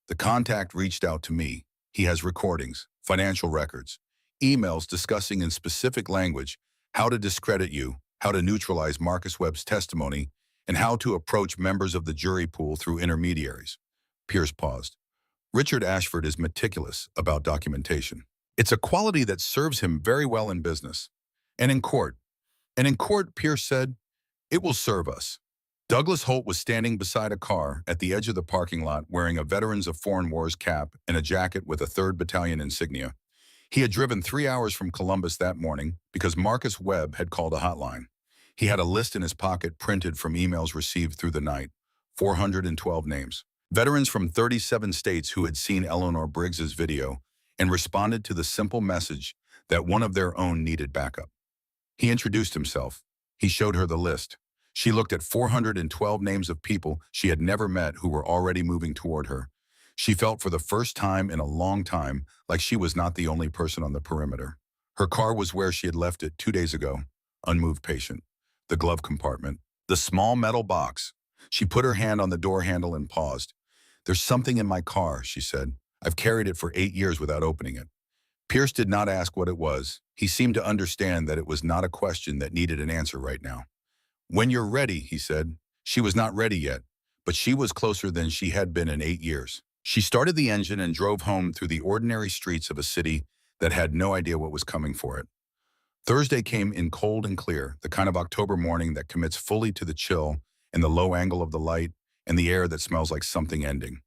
The contact reached out to me. He has recordings, financial records, emails discussing in specific language how to discredit you, how to neutralize Marcus Webb's testimony, and how to approach members of the jury pool through intermediaries. Pierce paused. Richard Ashford is meticulous about documentation. It's a quality that serves him very well in business. And in court, Pierce said, it will serve us. Douglas Holt was standing beside a car at the edge of the parking lot wearing a Veterans of Foreign Wars cap and a jacket with a 3rd Battalion insignia. He had driven 3 hours from Columbus that morning because Marcus Webb had called a hotline. He had a list in his pocket printed from emails received through the night, 412 names. Veterans from 37 states who had seen Eleanor Briggs's video and responded to the simple message that one of their own needed backup. He introduced himself. He showed her the list. She looked at 412 names of people she had never met who were already moving toward her. She felt for the first time in a long time like she was not the only person on the perimeter. Her car was where she had left it 2 days ago, unmoved patient. The glove compartment, the small metal box. She put her hand on the door handle and paused. There's something in my car, she said. I've carried it for 8 years without opening it. Pierce did not ask what it was. He seemed to understand that it was not a question that needed an answer right now. When you're ready, he said. She was not ready yet, but she was closer than she had been in 8 years. She started the engine and drove home through the ordinary streets of a city that had no idea what was coming for it. Thursday came in cold and clear, the kind of October morning that commits fully to the chill and the low angle of the light and the air that smells like something ending.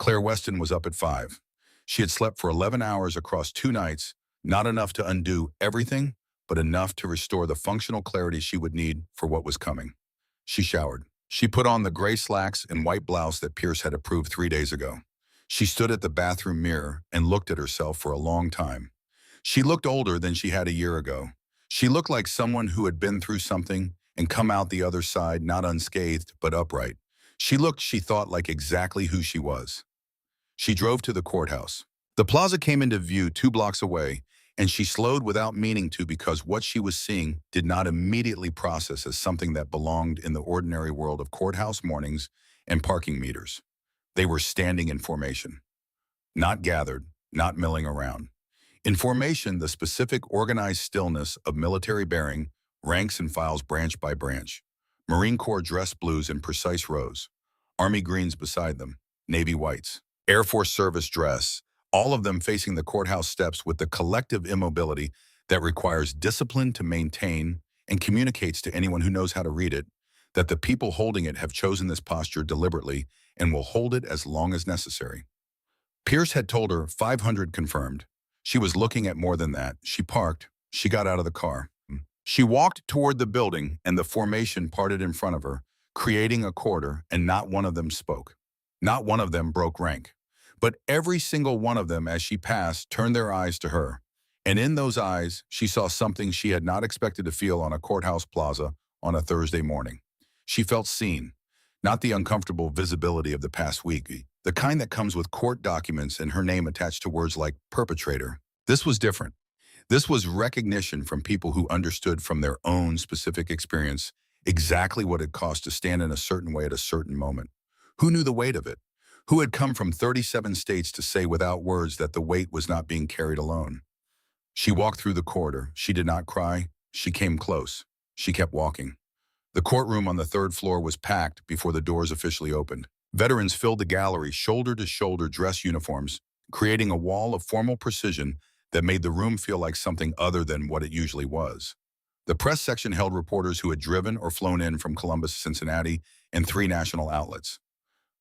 Claire Weston was up at 5. She had slept for 11 hours across 2 nights, not enough to undo everything, but enough to restore the functional clarity she would need for what was coming. She showered. She put on the gray slacks and white blouse that Pierce had approved 3 days ago. She stood at the bathroom mirror and looked at herself for a long time. She looked older than she had a year ago. She looked like someone who had been through something and come out the other side not unscathed but upright. She looked, she thought, like exactly who she was. She drove to the courthouse. The plaza came into view 2 blocks away, and she slowed without meaning to because what she was seeing did not immediately process as something that belonged in the ordinary world of courthouse mornings and parking meters. They were standing in formation. Not gathered, not milling around. In formation, the specific organized stillness of military bearing, ranks and files branch by branch. Marine Corps dress blues in precise rows. Army greens beside them. Navy whites. Air Force service dress. All of them facing the courthouse steps with the collective immobility that requires discipline to maintain and communicates to anyone who knows how to read it that the people holding it have chosen this posture deliberately and will hold it as long as necessary. Pierce had told her 500 confirmed. She was looking at more than that. She parked. She got out of the car. She walked toward the building and the formation parted in front of her, creating a quarter, and not one of them spoke. Not one of them broke rank. But every single one of them, as she passed, turned their eyes to her. And in those eyes, she saw something she had not expected to feel on a courthouse plaza on a Thursday morning. She felt seen, not the uncomfortable visibility of the past week, the kind that comes with court documents and her name attached to words like perpetrator. This was different. This was recognition from people who understood from their own specific experience exactly what it cost to stand in a certain way at a certain moment. Who knew the weight of it? Who had come from 37 states to say without words that the weight was not being carried alone? She walked through the corridor. She did not cry. She came close. She kept walking. The courtroom on the third floor was packed before the doors officially opened. Veterans filled the gallery, shoulder-to-shoulder dress uniforms, creating a wall of formal precision that made the room feel like something other than what it usually was. The press section held reporters who had driven or flown in from Columbus, Cincinnati, and 3 national outlets.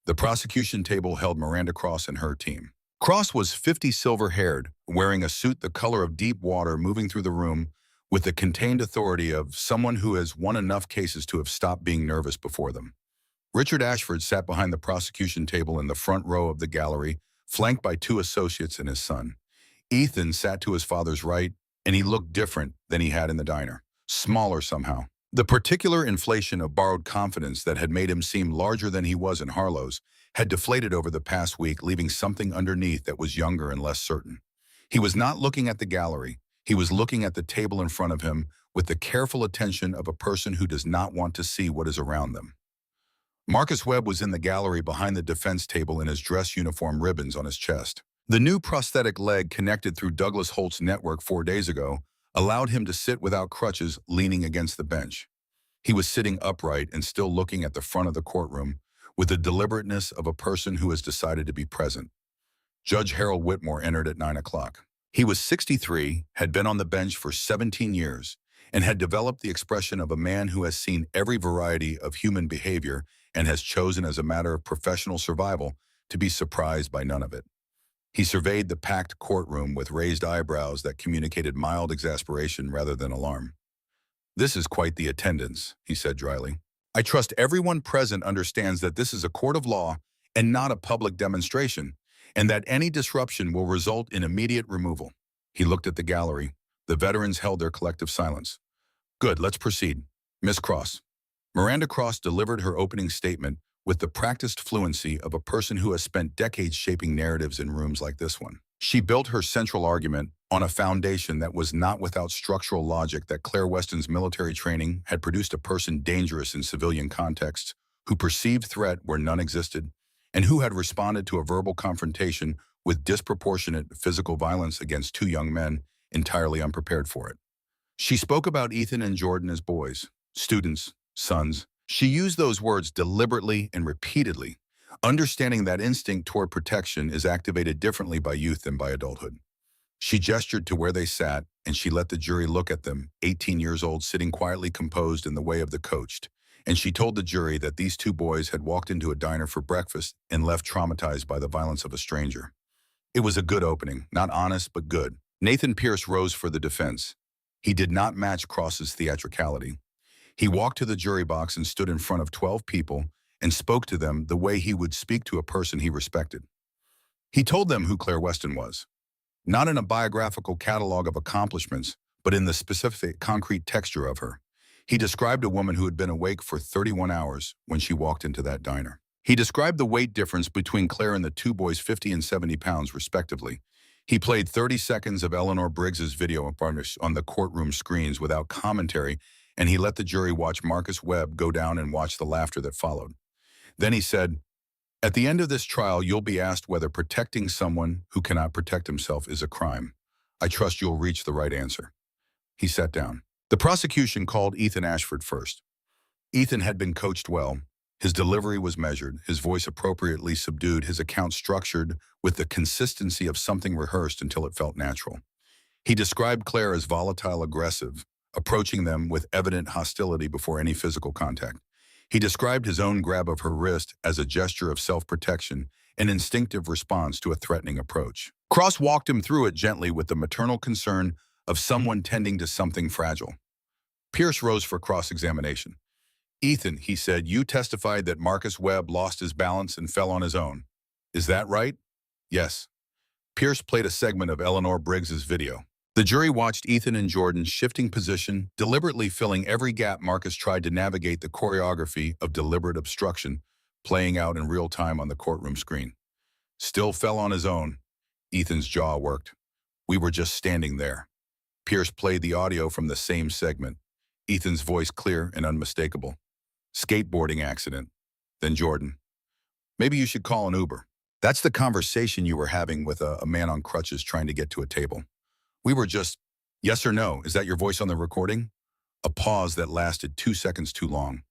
The prosecution table held Miranda Cross and her team. Cross was 50, silver-haired, wearing a suit the color of deep water, moving through the room with the contained authority of someone who has won enough cases to have stopped being nervous before them. Richard Ashford sat behind the prosecution table in the front row of the gallery, flanked by 2 associates and his son. Ethan sat to his father's right, and he looked different than he had in the diner, smaller somehow. The particular inflation of borrowed confidence that had made him seem larger than he was in Harlow's had deflated over the past week, leaving something underneath that was younger and less certain. He was not looking at the gallery. He was looking at the table in front of him with the careful attention of a person who does not want to see what is around them. Marcus Webb was in the gallery behind the defense table in his dress uniform, ribbons on his chest. The new prosthetic leg connected through Douglas Holt's network 4 days ago allowed him to sit without crutches, leaning against the bench. He was sitting upright and still looking at the front of the courtroom with the deliberateness of a person who has decided to be present. Judge Harold Whitmore entered at 9 o'clock. He was 63, had been on the bench for 17 years, and had developed the expression of a man who has seen every variety of human behavior and has chosen as a matter of professional survival to be surprised by none of it. He surveyed the packed courtroom with raised eyebrows that communicated mild exasperation rather than alarm. "This is quite the attendance," he said dryly. "I trust everyone present understands that this is a court of law and not a public demonstration, and that any disruption will result in immediate removal." He looked at the gallery. The veterans held their collective silence. "Good, let's proceed. Miss Cross." Miranda Cross delivered her opening statement with the practiced fluency of a person who has spent decades shaping narratives in rooms like this one. She built her central argument on a foundation that was not without structural logic, that Claire Weston's military training had produced a person dangerous in civilian contexts, who perceived threat where none existed, and who had responded to a verbal confrontation with disproportionate physical violence against 2 young men entirely unprepared for it. She spoke about Ethan and Jordan as boys, students, sons. She used those words deliberately and repeatedly, understanding that instinct toward protection is activated differently by youth than by adulthood. She gestured to where they sat, and she let the jury look at them, 18 years old, sitting quietly composed in the way of the coached. And she told the jury that these 2 boys had walked into a diner for breakfast and left traumatized by the violence of a stranger. It was a good opening, not honest, but good. Nathan Pierce rose for the defense. He did not match Cross's theatricality. He walked to the jury box and stood in front of 12 people and spoke to them the way he would speak to a person he respected. He told them who Claire Weston was, not in a biographical catalog of accomplishments, but in the specific, concrete texture of her. He described a woman who had been awake for 31 hours when she walked into that diner. He described the weight difference between Claire and the 2 boys, 50 and 70 pounds, respectively. He played 30 seconds of Eleanor Briggs's video on the courtroom screens without commentary, and he let the jury watch Marcus Webb go down and watch the laughter that followed. Then he said, "At the end of this trial, you'll be asked whether protecting someone who cannot protect himself is a crime. I trust you'll reach the right answer." He sat down. The prosecution called Ethan Ashford first. Ethan had been coached well. His delivery was measured, his voice appropriately subdued, his account structured with the consistency of something rehearsed until it felt natural. He described Claire as volatile, aggressive, approaching them with evident hostility before any physical contact. He described his own grab of her wrist as a gesture of self-protection, an instinctive response to a threatening approach. Cross walked him through it gently with the maternal concern of someone tending to something fragile. Pierce rose for cross-examination. "Ethan," he said, "you testified that Marcus Webb lost his balance and fell on his own. Is that right?" Yes. Pierce played a segment of Eleanor Briggs's video. The jury watched Ethan and Jordan shifting position, deliberately filling every gap. Marcus tried to navigate the choreography of deliberate obstruction, playing out in real time on the courtroom screen. Still fell on his own. Ethan's jaw worked. We were just standing there. Pierce played the audio from the same segment. Ethan's voice clear and unmistakable. Skateboarding accident. Then Jordan. Maybe you should call an Uber. That's the conversation you were having with a man on crutches trying to get to a table. We were just, yes or no, is that your voice on the recording? A pause that lasted 2 seconds too long.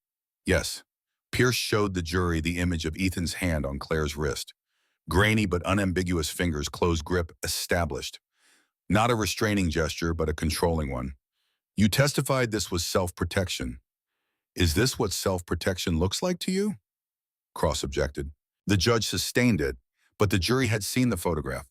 Yes. Pierce showed the jury the image of Ethan's hand on Claire's wrist. Grainy but unambiguous fingers, closed grip established. Not a restraining gesture, but a controlling one. You testified this was self-protection. Is this what self-protection looks like to you? Cross objected. The judge sustained it, but the jury had seen the photograph.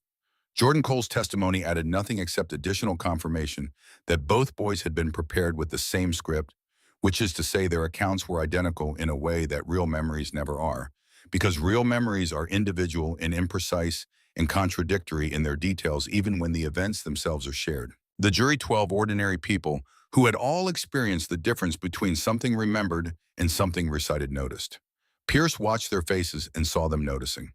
Jordan Cole's testimony added nothing except additional confirmation that both boys had been prepared with the same script, which is to say their accounts were identical in a way that real memories never are, because real memories are individual and imprecise and contradictory in their details even when the events themselves are shared. The jury, 12 ordinary people who had all experienced the difference between something remembered and something recited, noticed. Pierce watched their faces and saw them noticing.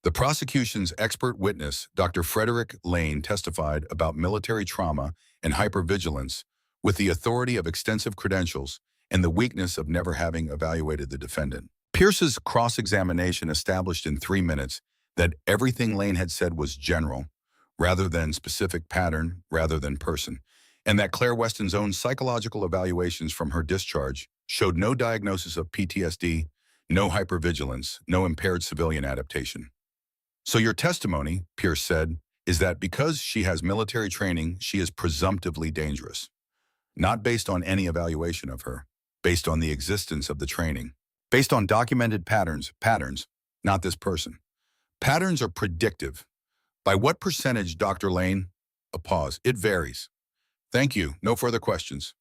The prosecution's expert witness, Dr. Frederick Lane, testified about military trauma and hypervigilance with the authority of extensive credentials and the weakness of never having evaluated the defendant. Pierce's cross-examination established in 3 minutes that everything Lane had said was general, rather than specific, pattern, rather than person, and that Claire Weston's own psychological evaluations from her discharge showed no diagnosis of PTSD, no hypervigilance, no impaired civilian adaptation. So your testimony, Pierce said, is that because she has military training, she is presumptively dangerous. Not based on any evaluation of her, based on the existence of the training. Based on documented patterns, not this person. Patterns are predictive. By what percentage, Dr. Lane? A pause. It varies. Thank you. No further questions.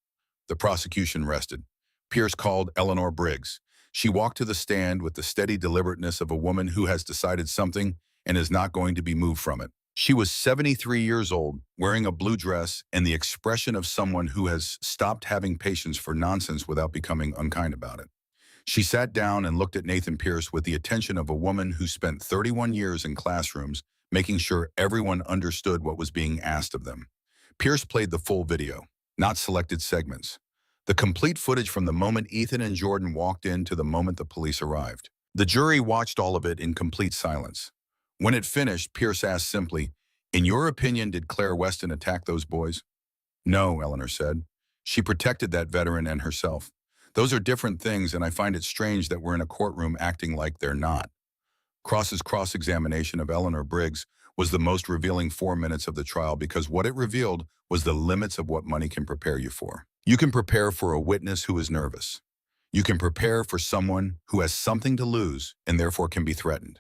The prosecution rested. Pierce called Eleanor Briggs. She walked to the stand with the steady deliberateness of a woman who has decided something and is not going to be moved from it. She was 73 years old, wearing a blue dress, and the expression of someone who has stopped having patience for nonsense without becoming unkind about it. She sat down and looked at Nathan Pierce with the attention of a woman who spent 31 years in classrooms, making sure everyone understood what was being asked of them. Pierce played the full video, not selected segments. The complete footage from the moment Ethan and Jordan walked in to the moment the police arrived. The jury watched all of it in complete silence. When it finished, Pierce asked simply, "In your opinion, did Claire Weston attack those boys?" "No," Eleanor said. "She protected that veteran and herself. Those are different things, and I find it strange that we're in a courtroom acting like they're not." Cross's cross-examination of Eleanor Briggs was the most revealing 4 minutes of the trial because what it revealed was the limits of what money can prepare you for. You can prepare for a witness who is nervous. You can prepare for someone who has something to lose and therefore can be threatened.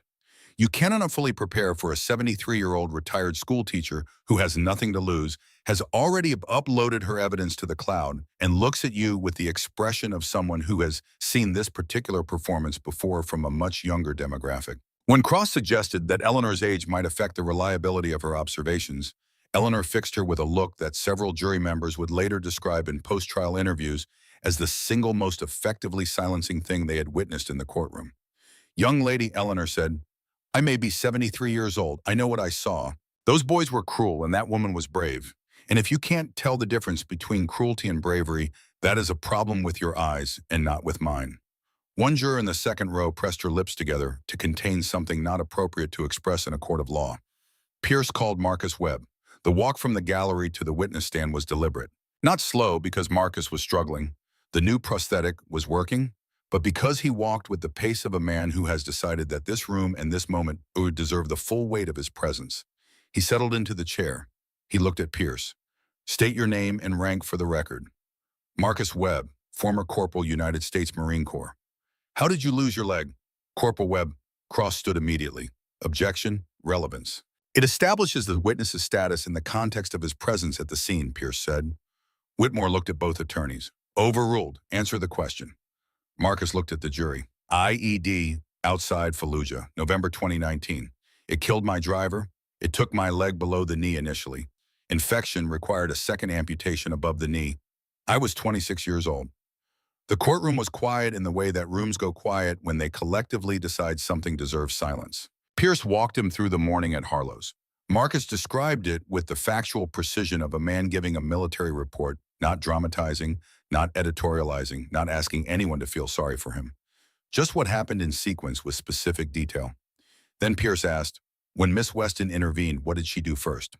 You cannot fully prepare for a 73-year-old retired school teacher who has nothing to lose, has already uploaded her evidence to the cloud, and looks at you with the expression of someone who has seen this particular performance before from a much younger demographic. When Cross suggested that Eleanor's age might affect the reliability of her observations, Eleanor fixed her with a look that several jury members would later describe in post-trial interviews as the single most effectively silencing thing they had witnessed in the courtroom. "Young lady," Eleanor said, "I may be 73 years old. I know what I saw. Those boys were cruel and that woman was brave. And if you can't tell the difference between cruelty and bravery, that is a problem with your eyes and not with mine." One juror in the second row pressed her lips together to contain something not appropriate to express in a court of law. Pierce called Marcus Webb. The walk from the gallery to the witness stand was deliberate. Not slow because Marcus was struggling. The new prosthetic was working, but because he walked with the pace of a man who has decided that this room and this moment would deserve the full weight of his presence. He settled into the chair. He looked at Pierce. "State your name and rank for the record." "Marcus Webb, former Corporal, United States Marine Corps." "How did you lose your leg?" "Corporal Webb." Cross stood immediately. "Objection, relevance." "It establishes the witness's status in the context of his presence at the scene," Pierce said. Whitmore looked at both attorneys. "Overruled. Answer the question." Marcus looked at the jury. "IED, outside Fallujah, November 2019. It killed my driver. It took my leg below the knee initially. Infection required a second amputation above the knee. I was 26 years old. The courtroom was quiet in the way that rooms go quiet when they collectively decide something deserves silence. Pierce walked him through the morning at Harlow's. Marcus described it with the factual precision of a man giving a military report, not dramatizing, not editorializing, not asking anyone to feel sorry for him. Just what happened in sequence with specific detail. Then Pierce asked, when Miss Weston intervened, what did she do first?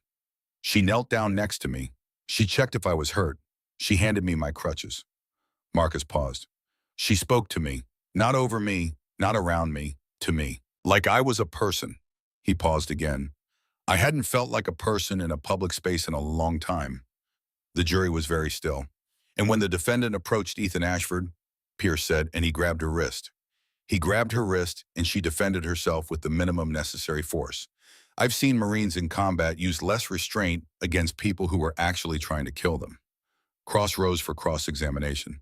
She knelt down next to me. She checked if I was hurt. She handed me my crutches. Marcus paused. She spoke to me, not over me, not around me, to me. Like I was a person. He paused again. I hadn't felt like a person in a public space in a long time. The jury was very still. And when the defendant approached Ethan Ashford, Pierce said, and he grabbed her wrist. He grabbed her wrist, and she defended herself with the minimum necessary force. I've seen Marines in combat use less restraint against people who were actually trying to kill them. Cross rose for cross-examination.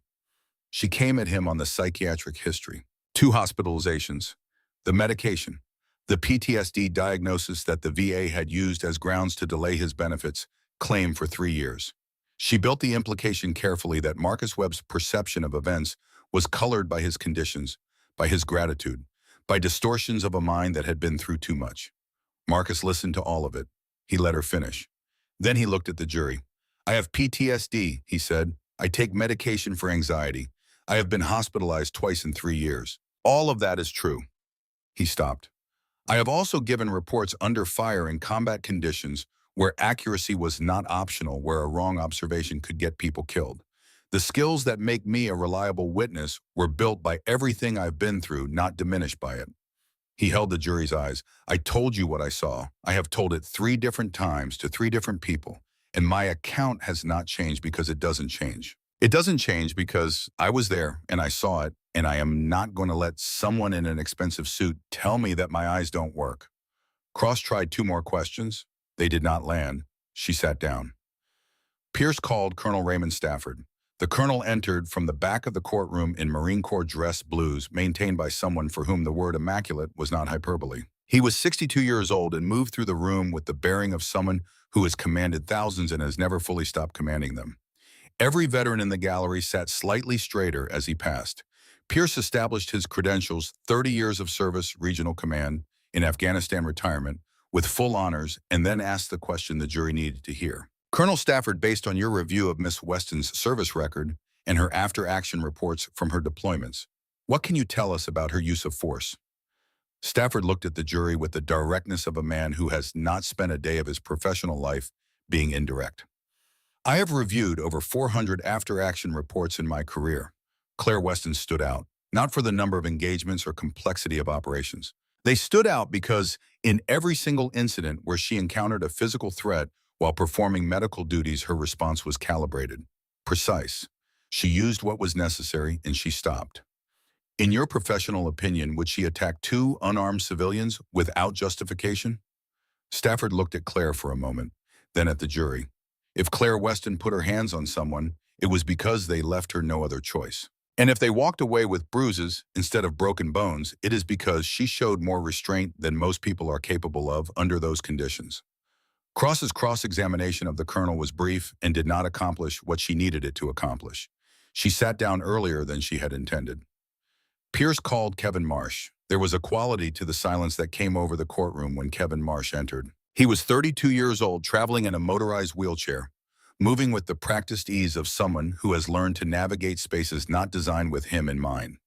She came at him on the psychiatric history. 2 hospitalizations, the medication, the PTSD diagnosis that the VA had used as grounds to delay his benefits, claimed for 3 years. She built the implication carefully that Marcus Webb's perception of events was colored by his conditions, by his gratitude, by distortions of a mind that had been through too much. Marcus listened to all of it. He let her finish. Then he looked at the jury. I have PTSD, he said. I take medication for anxiety. I have been hospitalized twice in 3 years. All of that is true. He stopped. I have also given reports under fire in combat conditions where accuracy was not optional, where a wrong observation could get people killed. The skills that make me a reliable witness were built by everything I've been through, not diminished by it. He held the jury's eyes. I told you what I saw. I have told it 3 different times to 3 different people, and my account has not changed because it doesn't change. It doesn't change because I was there and I saw it, and I am not going to let someone in an expensive suit tell me that my eyes don't work. Cross tried 2 more questions. They did not land. She sat down. Pierce called Colonel Raymond Stafford. The colonel entered from the back of the courtroom in Marine Corps dress blues maintained by someone for whom the word immaculate was not hyperbole. He was 62 years old and moved through the room with the bearing of someone who has commanded thousands and has never fully stopped commanding them. Every veteran in the gallery sat slightly straighter as he passed. Pierce established his credentials, 30 years of service, regional command, in Afghanistan retirement, with full honors, and then asked the question the jury needed to hear. Colonel Stafford, based on your review of Miss Weston's service record and her after-action reports from her deployments, what can you tell us about her use of force? Stafford looked at the jury with the directness of a man who has not spent a day of his professional life being indirect. I have reviewed over 400 after-action reports in my career. Claire Weston stood out, not for the number of engagements or complexity of operations. They stood out because in every single incident where she encountered a physical threat while performing medical duties, her response was calibrated, precise. She used what was necessary and she stopped. In your professional opinion, would she attack 2 unarmed civilians without justification? Stafford looked at Claire for a moment, then at the jury. If Claire Weston put her hands on someone, it was because they left her no other choice. And if they walked away with bruises instead of broken bones, it is because she showed more restraint than most people are capable of under those conditions. Cross's cross-examination of the colonel was brief and did not accomplish what she needed it to accomplish. She sat down earlier than she had intended. Pierce called Kevin Marsh. There was a quality to the silence that came over the courtroom when Kevin Marsh entered. He was 32 years old, traveling in a motorized wheelchair, moving with the practiced ease of someone who has learned to navigate spaces not designed with him in mind.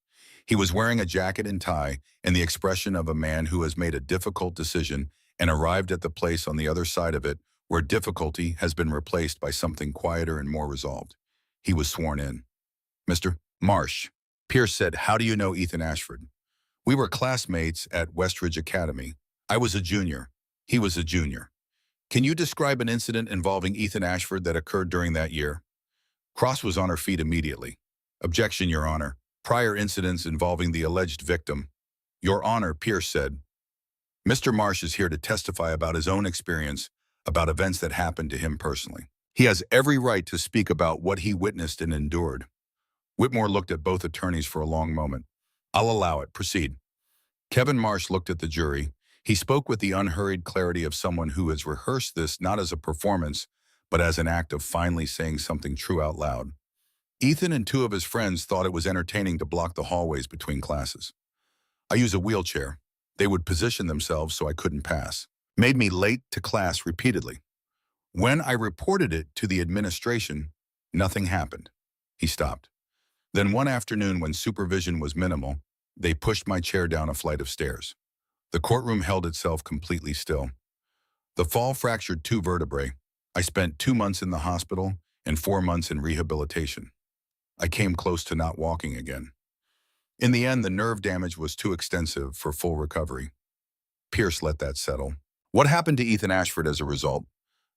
He was wearing a jacket and tie and the expression of a man who has made a difficult decision and arrived at the place on the other side of it where difficulty has been replaced by something quieter and more resolved. He was sworn in. Mr. Marsh, Pierce said, how do you know Ethan Ashford? We were classmates at Westridge Academy. I was a junior. He was a junior. Can you describe an incident involving Ethan Ashford that occurred during that year? Cross was on her feet immediately. Objection, Your Honor. Prior incidents involving the alleged victim. Your Honor, Pierce said. Mr. Marsh is here to testify about his own experience, about events that happened to him personally. He has every right to speak about what he witnessed and endured. Whitmore looked at both attorneys for a long moment. I'll allow it. Proceed. Kevin Marsh looked at the jury. He spoke with the unhurried clarity of someone who has rehearsed this not as a performance, but as an act of finally saying something true out loud. Ethan and two of his friends thought it was entertaining to block the hallways between classes. I use a wheelchair. They would position themselves so I couldn't pass. Made me late to class repeatedly. When I reported it to the administration, nothing happened. He stopped. Then one afternoon when supervision was minimal, they pushed my chair down a flight of stairs. The courtroom held itself completely still. The fall fractured 2 vertebrae. I spent 2 months in the hospital and 4 months in rehabilitation. I came close to not walking again. In the end, the nerve damage was too extensive for full recovery. Pierce let that settle. What happened to Ethan Ashford as a result?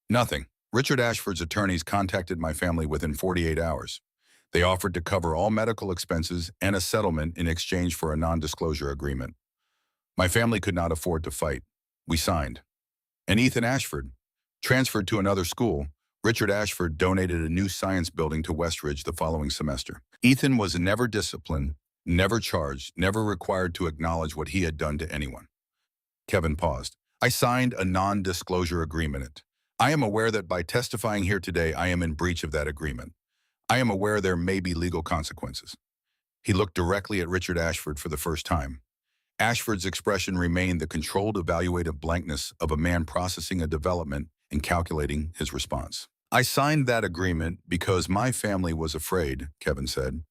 Nothing. Richard Ashford's attorneys contacted my family within 48 hours. They offered to cover all medical expenses and a settlement in exchange for a non-disclosure agreement. My family could not afford to fight. We signed. And Ethan Ashford, transferred to another school, Richard Ashford donated a new science building to Westridge the following semester. Ethan was never disciplined, never charged, never required to acknowledge what he had done to anyone. Kevin paused. I signed a non-disclosure agreement. I am aware that by testifying here today, I am in breach of that agreement. I am aware there may be legal consequences. He looked directly at Richard Ashford for the first time. Ashford's expression remained the controlled, evaluative blankness of a man processing a development and calculating his response. I signed that agreement because my family was afraid, Kevin said.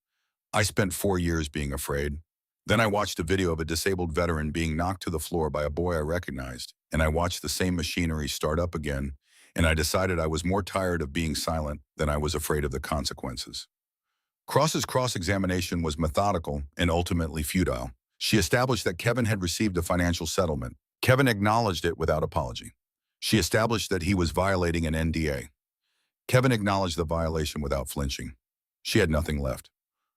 I spent 4 years being afraid. Then I watched a video of a disabled veteran being knocked to the floor by a boy I recognized, and I watched the same machinery start up again, and I decided I was more tired of being silent than I was afraid of the consequences. Cross's cross-examination was methodical and ultimately futile. She established that Kevin had received a financial settlement. Kevin acknowledged it without apology. She established that he was violating an NDA. Kevin acknowledged the violation without flinching. She had nothing left.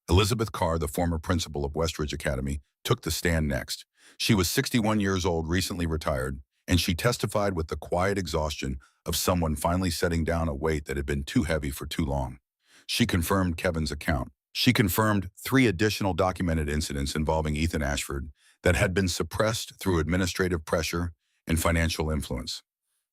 Elizabeth Carr, the former principal of Westridge Academy, took the stand next. She was 61 years old, recently retired, and she testified with the quiet exhaustion of someone finally setting down a weight that had been too heavy for too long. She confirmed Kevin's account. She confirmed 3 additional documented incidents involving Ethan Ashford that had been suppressed through administrative pressure and financial influence.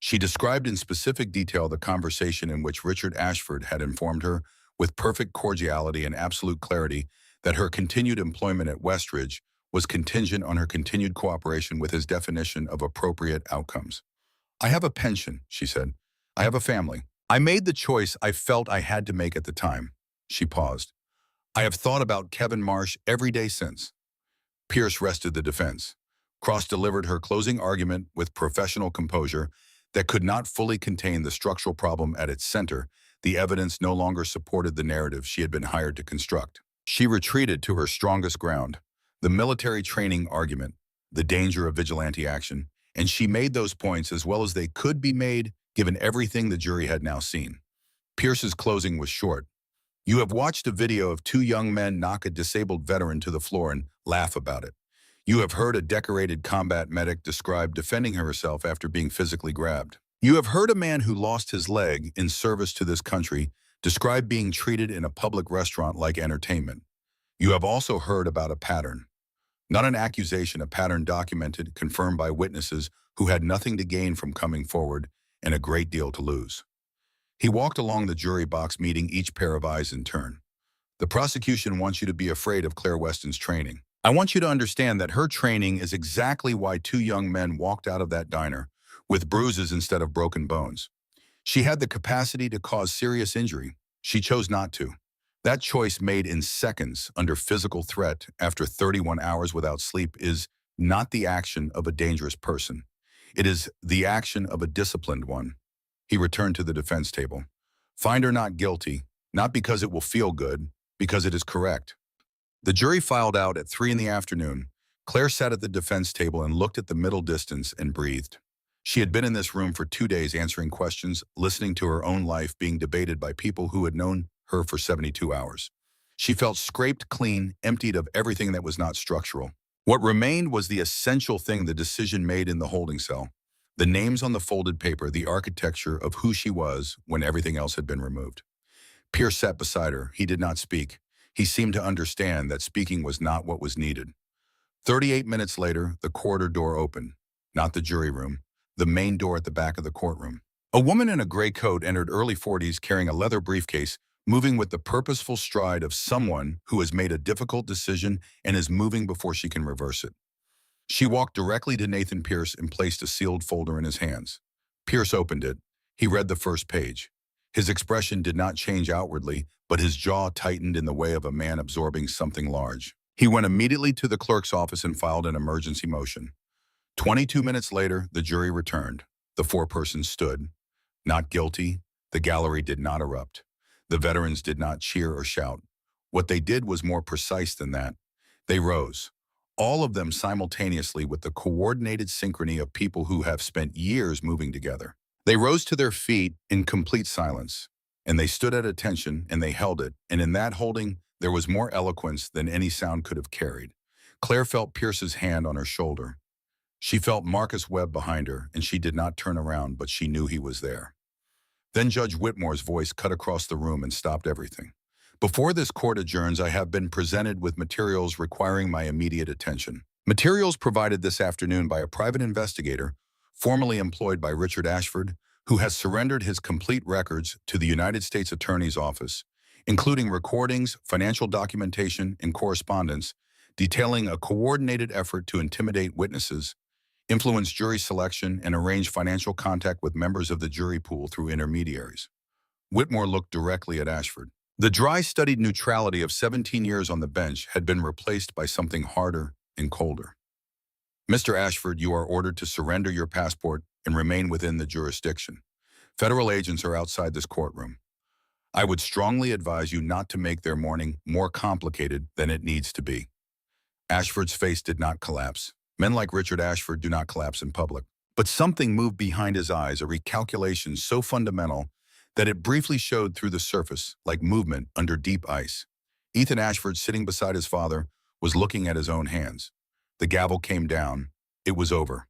She described in specific detail the conversation in which Richard Ashford had informed her with perfect cordiality and absolute clarity that her continued employment at Westridge was contingent on her continued cooperation with his definition of appropriate outcomes. I have a pension, she said. I have a family. I made the choice I felt I had to make at the time. She paused. I have thought about Kevin Marsh every day since. Pierce rested the defense. Cross delivered her closing argument with professional composure that could not fully contain the structural problem at its center. The evidence no longer supported the narrative she had been hired to construct. She retreated to her strongest ground, the military training argument, the danger of vigilante action, and she made those points as well as they could be made given everything the jury had now seen. Pierce's closing was short. You have watched a video of 2 young men knock a disabled veteran to the floor and laugh about it. You have heard a decorated combat medic describe defending herself after being physically grabbed. You have heard a man who lost his leg in service to this country describe being treated in a public restaurant like entertainment. You have also heard about a pattern. Not an accusation, a pattern documented, confirmed by witnesses who had nothing to gain from coming forward and a great deal to lose. He walked along the jury box, meeting each pair of eyes in turn. The prosecution wants you to be afraid of Claire Weston's training. I want you to understand that her training is exactly why 2 young men walked out of that diner with bruises instead of broken bones. She had the capacity to cause serious injury. She chose not to. That choice made in seconds under physical threat after 31 hours without sleep is not the action of a dangerous person. It is the action of a disciplined one. He returned to the defense table. Find her not guilty, not because it will feel good, because it is correct. The jury filed out at 3 in the afternoon. Claire sat at the defense table and looked at the middle distance and breathed. She had been in this room for 2 days answering questions, listening to her own life being debated by people who had known her for 72 hours. She felt scraped clean, emptied of everything that was not structural. What remained was the essential thing the decision made in the holding cell. The names on the folded paper, the architecture of who she was when everything else had been removed. Pierce sat beside her. He did not speak. He seemed to understand that speaking was not what was needed. 38 minutes later, the corridor door opened. not the jury room, the main door at the back of the courtroom. A woman in a gray coat entered early 40s carrying a leather briefcase, moving with the purposeful stride of someone who has made a difficult decision and is moving before she can reverse it. She walked directly to Nathan Pierce and placed a sealed folder in his hands. Pierce opened it. He read the first page. His expression did not change outwardly, but his jaw tightened in the way of a man absorbing something large. He went immediately to the clerk's office and filed an emergency motion. 22 minutes later, the jury returned. The four persons stood. Not guilty. The gallery did not erupt. The veterans did not cheer or shout. What they did was more precise than that. They rose, all of them simultaneously with the coordinated synchrony of people who have spent years moving together. They rose to their feet in complete silence, and they stood at attention and they held it, and in that holding, there was more eloquence than any sound could have carried. Claire felt Pierce's hand on her shoulder. She felt Marcus Webb behind her, and she did not turn around, but she knew he was there. Then Judge Whitmore's voice cut across the room and stopped everything. Before this court adjourns, I have been presented with materials requiring my immediate attention. Materials provided this afternoon by a private investigator, formerly employed by Richard Ashford, who has surrendered his complete records to the United States Attorney's Office, including recordings, financial documentation, and correspondence, detailing a coordinated effort to intimidate witnesses, influence jury selection, and arrange financial contact with members of the jury pool through intermediaries. Whitmore looked directly at Ashford. The dry, studied neutrality of 17 years on the bench had been replaced by something harder and colder. Mr. Ashford, you are ordered to surrender your passport and remain within the jurisdiction. Federal agents are outside this courtroom. I would strongly advise you not to make their morning more complicated than it needs to be. Ashford's face did not collapse. Men like Richard Ashford do not collapse in public. But something moved behind his eyes, a recalculation so fundamental that it briefly showed through the surface, like movement under deep ice. Ethan Ashford, sitting beside his father, was looking at his own hands. The gavel came down. It was over.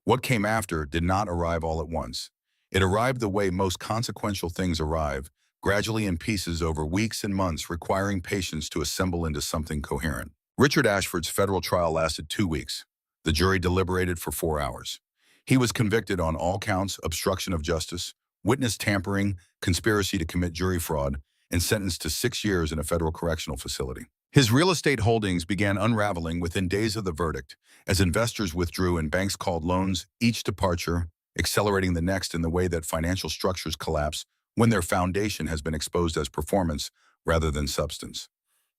What came after did not arrive all at once. It arrived the way most consequential things arrive, gradually in pieces over weeks and months, requiring patience to assemble into something coherent. Richard Ashford's federal trial lasted 2 weeks. The jury deliberated for 4 hours. He was convicted on all counts: obstruction of justice, witness tampering, conspiracy to commit jury fraud, and sentenced to 6 years in a federal correctional facility. His real estate holdings began unraveling within days of the verdict as investors withdrew and banks called loans each departure, accelerating the next in the way that financial structures collapse when their foundation has been exposed as performance rather than substance.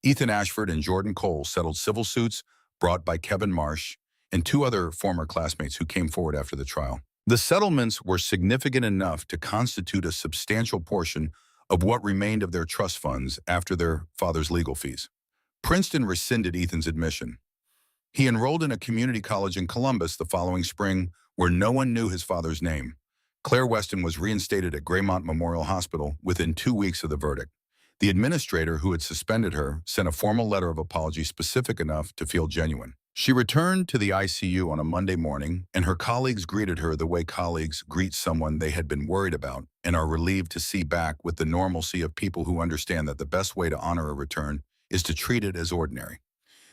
Ethan Ashford and Jordan Cole settled civil suits brought by Kevin Marsh and 2 other former classmates who came forward after the trial. The settlements were significant enough to constitute a substantial portion of what remained of their trust funds after their father's legal fees. Princeton rescinded Ethan's admission. He enrolled in a community college in Columbus the following spring where no one knew his father's name. Claire Weston was reinstated at Graymont Memorial Hospital within 2 weeks of the verdict. The administrator who had suspended her sent a formal letter of apology specific enough to feel genuine. She returned to the ICU on a Monday morning, and her colleagues greeted her the way colleagues greet someone they had been worried about and are relieved to see back with the normalcy of people who understand that the best way to honor a return is to treat it as ordinary.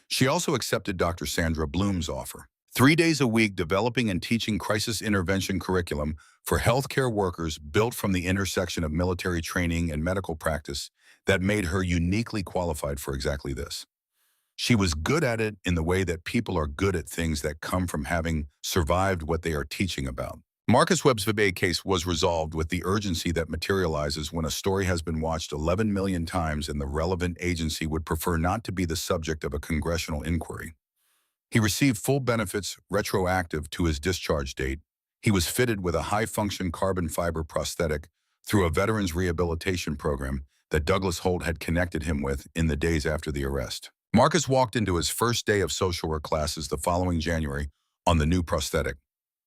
She also accepted Dr. Sandra Bloom's offer. 3 days a week developing and teaching crisis intervention curriculum for healthcare workers built from the intersection of military training and medical practice that made her uniquely qualified for exactly this. She was good at it in the way that people are good at things that come from having survived what they are teaching about. Marcus Webb's Vibay case was resolved with the urgency that materializes when a story has been watched 11 million times and the relevant agency would prefer not to be the subject of a congressional inquiry. He received full benefits retroactive to his discharge date. He was fitted with a high-function carbon fiber prosthetic through a veterans rehabilitation program that Douglas Holt had connected him with in the days after the arrest. Marcus walked into his first day of social work classes the following January on the new prosthetic,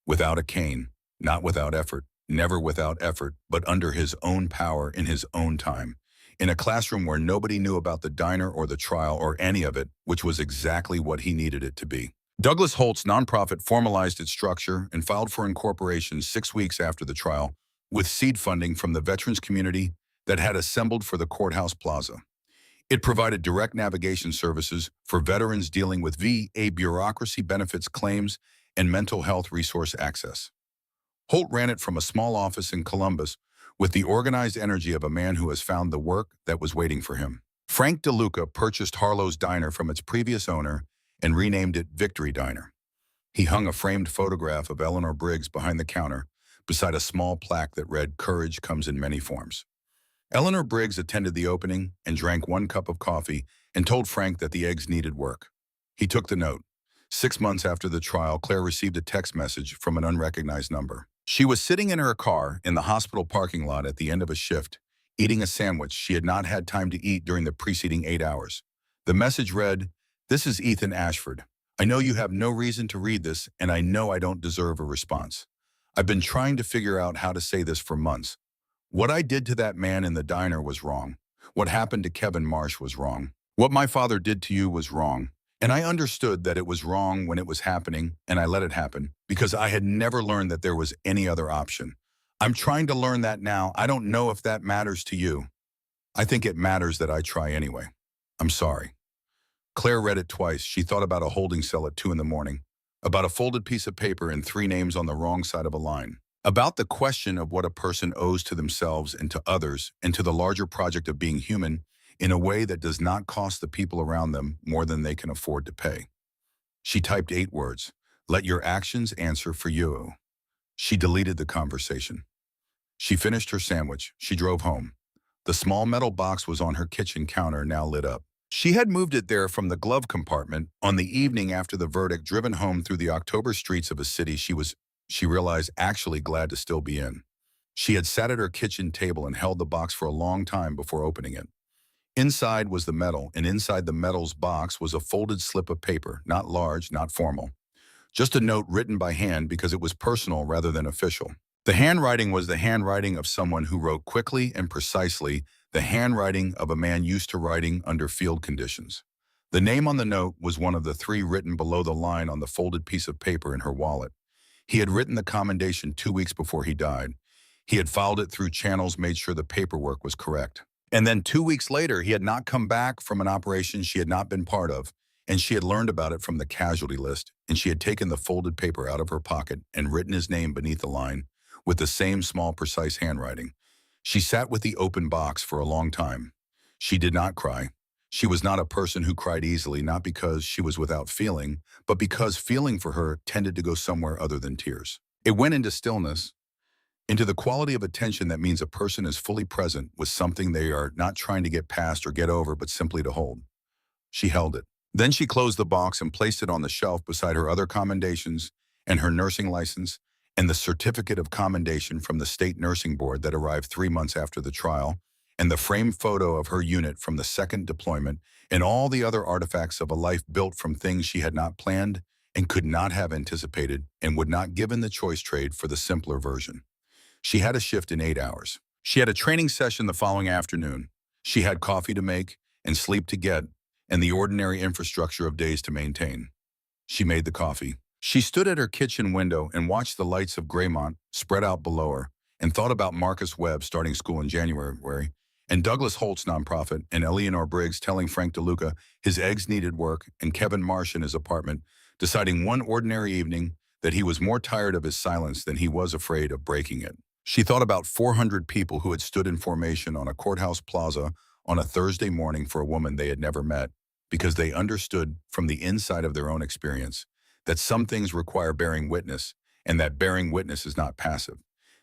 without a cane, not without effort, never without effort, but under his own power in his own time, in a classroom where nobody knew about the diner or the trial or any of it, which was exactly what he needed it to be. Douglas Holt's nonprofit formalized its structure and filed for incorporation 6 weeks after the trial, with seed funding from the veterans community that had assembled for the courthouse plaza. It provided direct navigation services for veterans dealing with VA bureaucracy benefits claims and mental health resource access. Holt ran it from a small office in Columbus with the organized energy of a man who has found the work that was waiting for him. Frank DeLuca purchased Harlow's Diner from its previous owner and renamed it Victory Diner. He hung a framed photograph of Eleanor Briggs behind the counter beside a small plaque that read, "Courage comes in many forms." Eleanor Briggs attended the opening and drank 1 cup of coffee and told Frank that the eggs needed work. He took the note. 6 months after the trial, Claire received a text message from an unrecognized number. She was sitting in her car in the hospital parking lot at the end of a shift, eating a sandwich she had not had time to eat during the preceding 8 hours. The message read, "This is Ethan Ashford. I know you have no reason to read this, and I know I don't deserve a response. I've been trying to figure out how to say this for months. What I did to that man in the diner was wrong. What happened to Kevin Marsh was wrong. What my father did to you was wrong. And I understood that it was wrong when it was happening, and I let it happen because I had never learned that there was any other option. I'm trying to learn that now. I don't know if that matters to you. I think it matters that I try anyway. I'm sorry." Claire read it twice. She thought about a holding cell at 2 in the morning, about a folded piece of paper and 3 names on the wrong side of a line, about the question of what a person owes to themselves and to others and to the larger project of being human in a way that does not cost the people around them more than they can afford to pay. She typed 8 words, "Let your actions answer for you." She deleted the conversation. She finished her sandwich. She drove home. The small metal box was on her kitchen counter, now lit up. She had moved it there from the glove compartment on the evening after the verdict, driven home through the October streets of a city she realized actually glad to still be in. She had sat at her kitchen table and held the box for a long time before opening it. Inside was the metal, and inside the metal's box was a folded slip of paper, not large, not formal. Just a note written by hand because it was personal rather than official. The handwriting was the handwriting of someone who wrote quickly and precisely, the handwriting of a man used to writing under field conditions. The name on the note was one of the 3 written below the line on the folded piece of paper in her wallet. He had written the commendation 2 weeks before he died. He had filed it through channels, made sure the paperwork was correct. And then 2 weeks later, he had not come back from an operation she had not been part of, and she had learned about it from the casualty list, and she had taken the folded paper out of her pocket and written his name beneath the line with the same small, precise handwriting. She sat with the open box for a long time. She did not cry. She was not a person who cried easily, not because she was without feeling, but because feeling for her tended to go somewhere other than tears. It went into stillness, into the quality of attention that means a person is fully present with something they are not trying to get past or get over, but simply to hold. She held it. Then she closed the box and placed it on the shelf beside her other commendations and her nursing license and the certificate of commendation from the state nursing board that arrived 3 months after the trial, and the framed photo of her unit from the second deployment, and all the other artifacts of a life built from things she had not planned and could not have anticipated and would not given the choice trade for the simpler version. She had a shift in 8 hours. She had a training session the following afternoon. She had coffee to make and sleep to get and the ordinary infrastructure of days to maintain. She made the coffee. She stood at her kitchen window and watched the lights of Graymont spread out below her and thought about Marcus Webb starting school in January and Douglas Holt's nonprofit and Eleanor Briggs telling Frank DeLuca his eggs needed work and Kevin Marsh in his apartment deciding one ordinary evening that he was more tired of his silence than he was afraid of breaking it. She thought about 400 people who had stood in formation on a courthouse plaza on a Thursday morning for a woman they had never met because they understood from the inside of their own experience that some things require bearing witness and that bearing witness is not passive,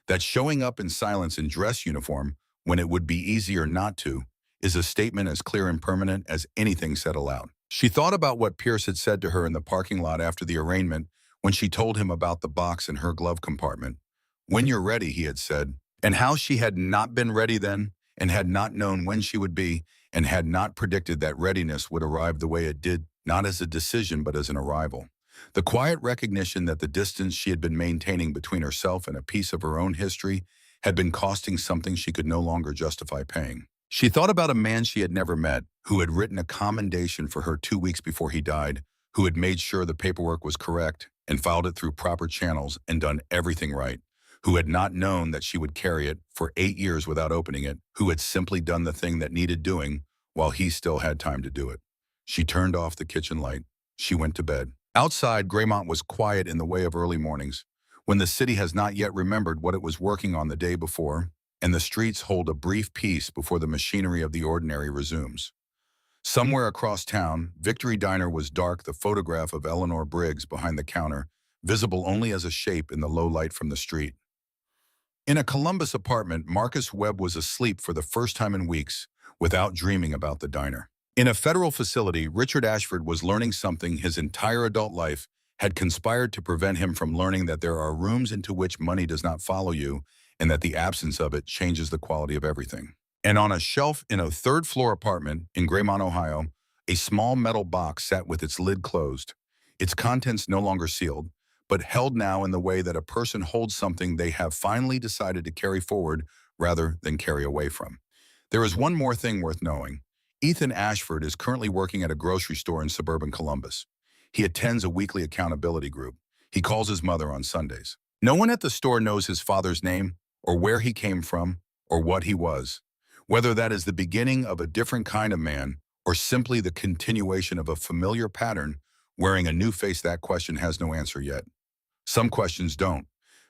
that showing up in silence in dress uniform when it would be easier not to is a statement as clear and permanent as anything said aloud. She thought about what Pierce had said to her in the parking lot after the arraignment when she told him about the box in her glove compartment. "When you're ready," he had said, and how she had not been ready then and had not known when she would be and had not predicted that readiness would arrive the way it did, not as a decision but as an arrival. The quiet recognition that the distance she had been maintaining between herself and a piece of her own history had been costing something she could no longer justify paying. She thought about a man she had never met, who had written a commendation for her 2 weeks before he died, who had made sure the paperwork was correct and filed it through proper channels and done everything right, who had not known that she would carry it for 8 years without opening it, who had simply done the thing that needed doing while he still had time to do it. She turned off the kitchen light. She went to bed. Outside, Graymont was quiet in the way of early mornings, when the city has not yet remembered what it was working on the day before, and the streets hold a brief peace before the machinery of the ordinary resumes. Somewhere across town, Victory Diner was dark, the photograph of Eleanor Briggs behind the counter, visible only as a shape in the low light from the street. In a Columbus apartment, Marcus Webb was asleep for the first time in weeks, without dreaming about the diner. In a federal facility, Richard Ashford was learning something his entire adult life had conspired to prevent him from learning, that there are rooms into which money does not follow you, and that the absence of it changes the quality of everything. And on a shelf in a third-floor apartment in Graymont, Ohio, a small metal box sat with its lid closed, its contents no longer sealed, but held now in the way that a person holds something they have finally decided to carry forward rather than carry away from. There is one more thing worth knowing. Ethan Ashford is currently working at a grocery store in suburban Columbus. He attends a weekly accountability group. He calls his mother on Sundays. No one at the store knows his father's name, or where he came from, or what he was. Whether that is the beginning of a different kind of man, or simply the continuation of a familiar pattern, wearing a new face, that question has no answer yet. Some questions don't.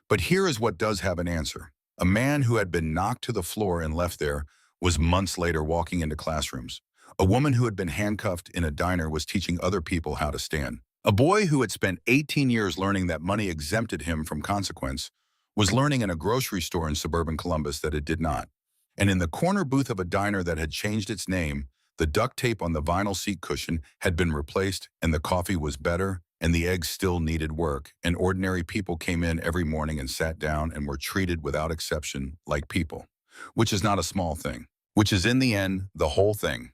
But here is what does have an answer. A man who had been knocked to the floor and left there was months later walking into classrooms. A woman who had been handcuffed in a diner was teaching other people how to stand. A boy who had spent 18 years learning that money exempted him from consequence was learning in a grocery store in suburban Columbus that it did not. And in the corner booth of a diner that had changed its name, the duct tape on the vinyl seat cushion had been replaced, and the coffee was better, and the eggs still needed work, and ordinary people came in every morning and sat down and were treated without exception like people, which is not a small thing, which is in the end the whole thing.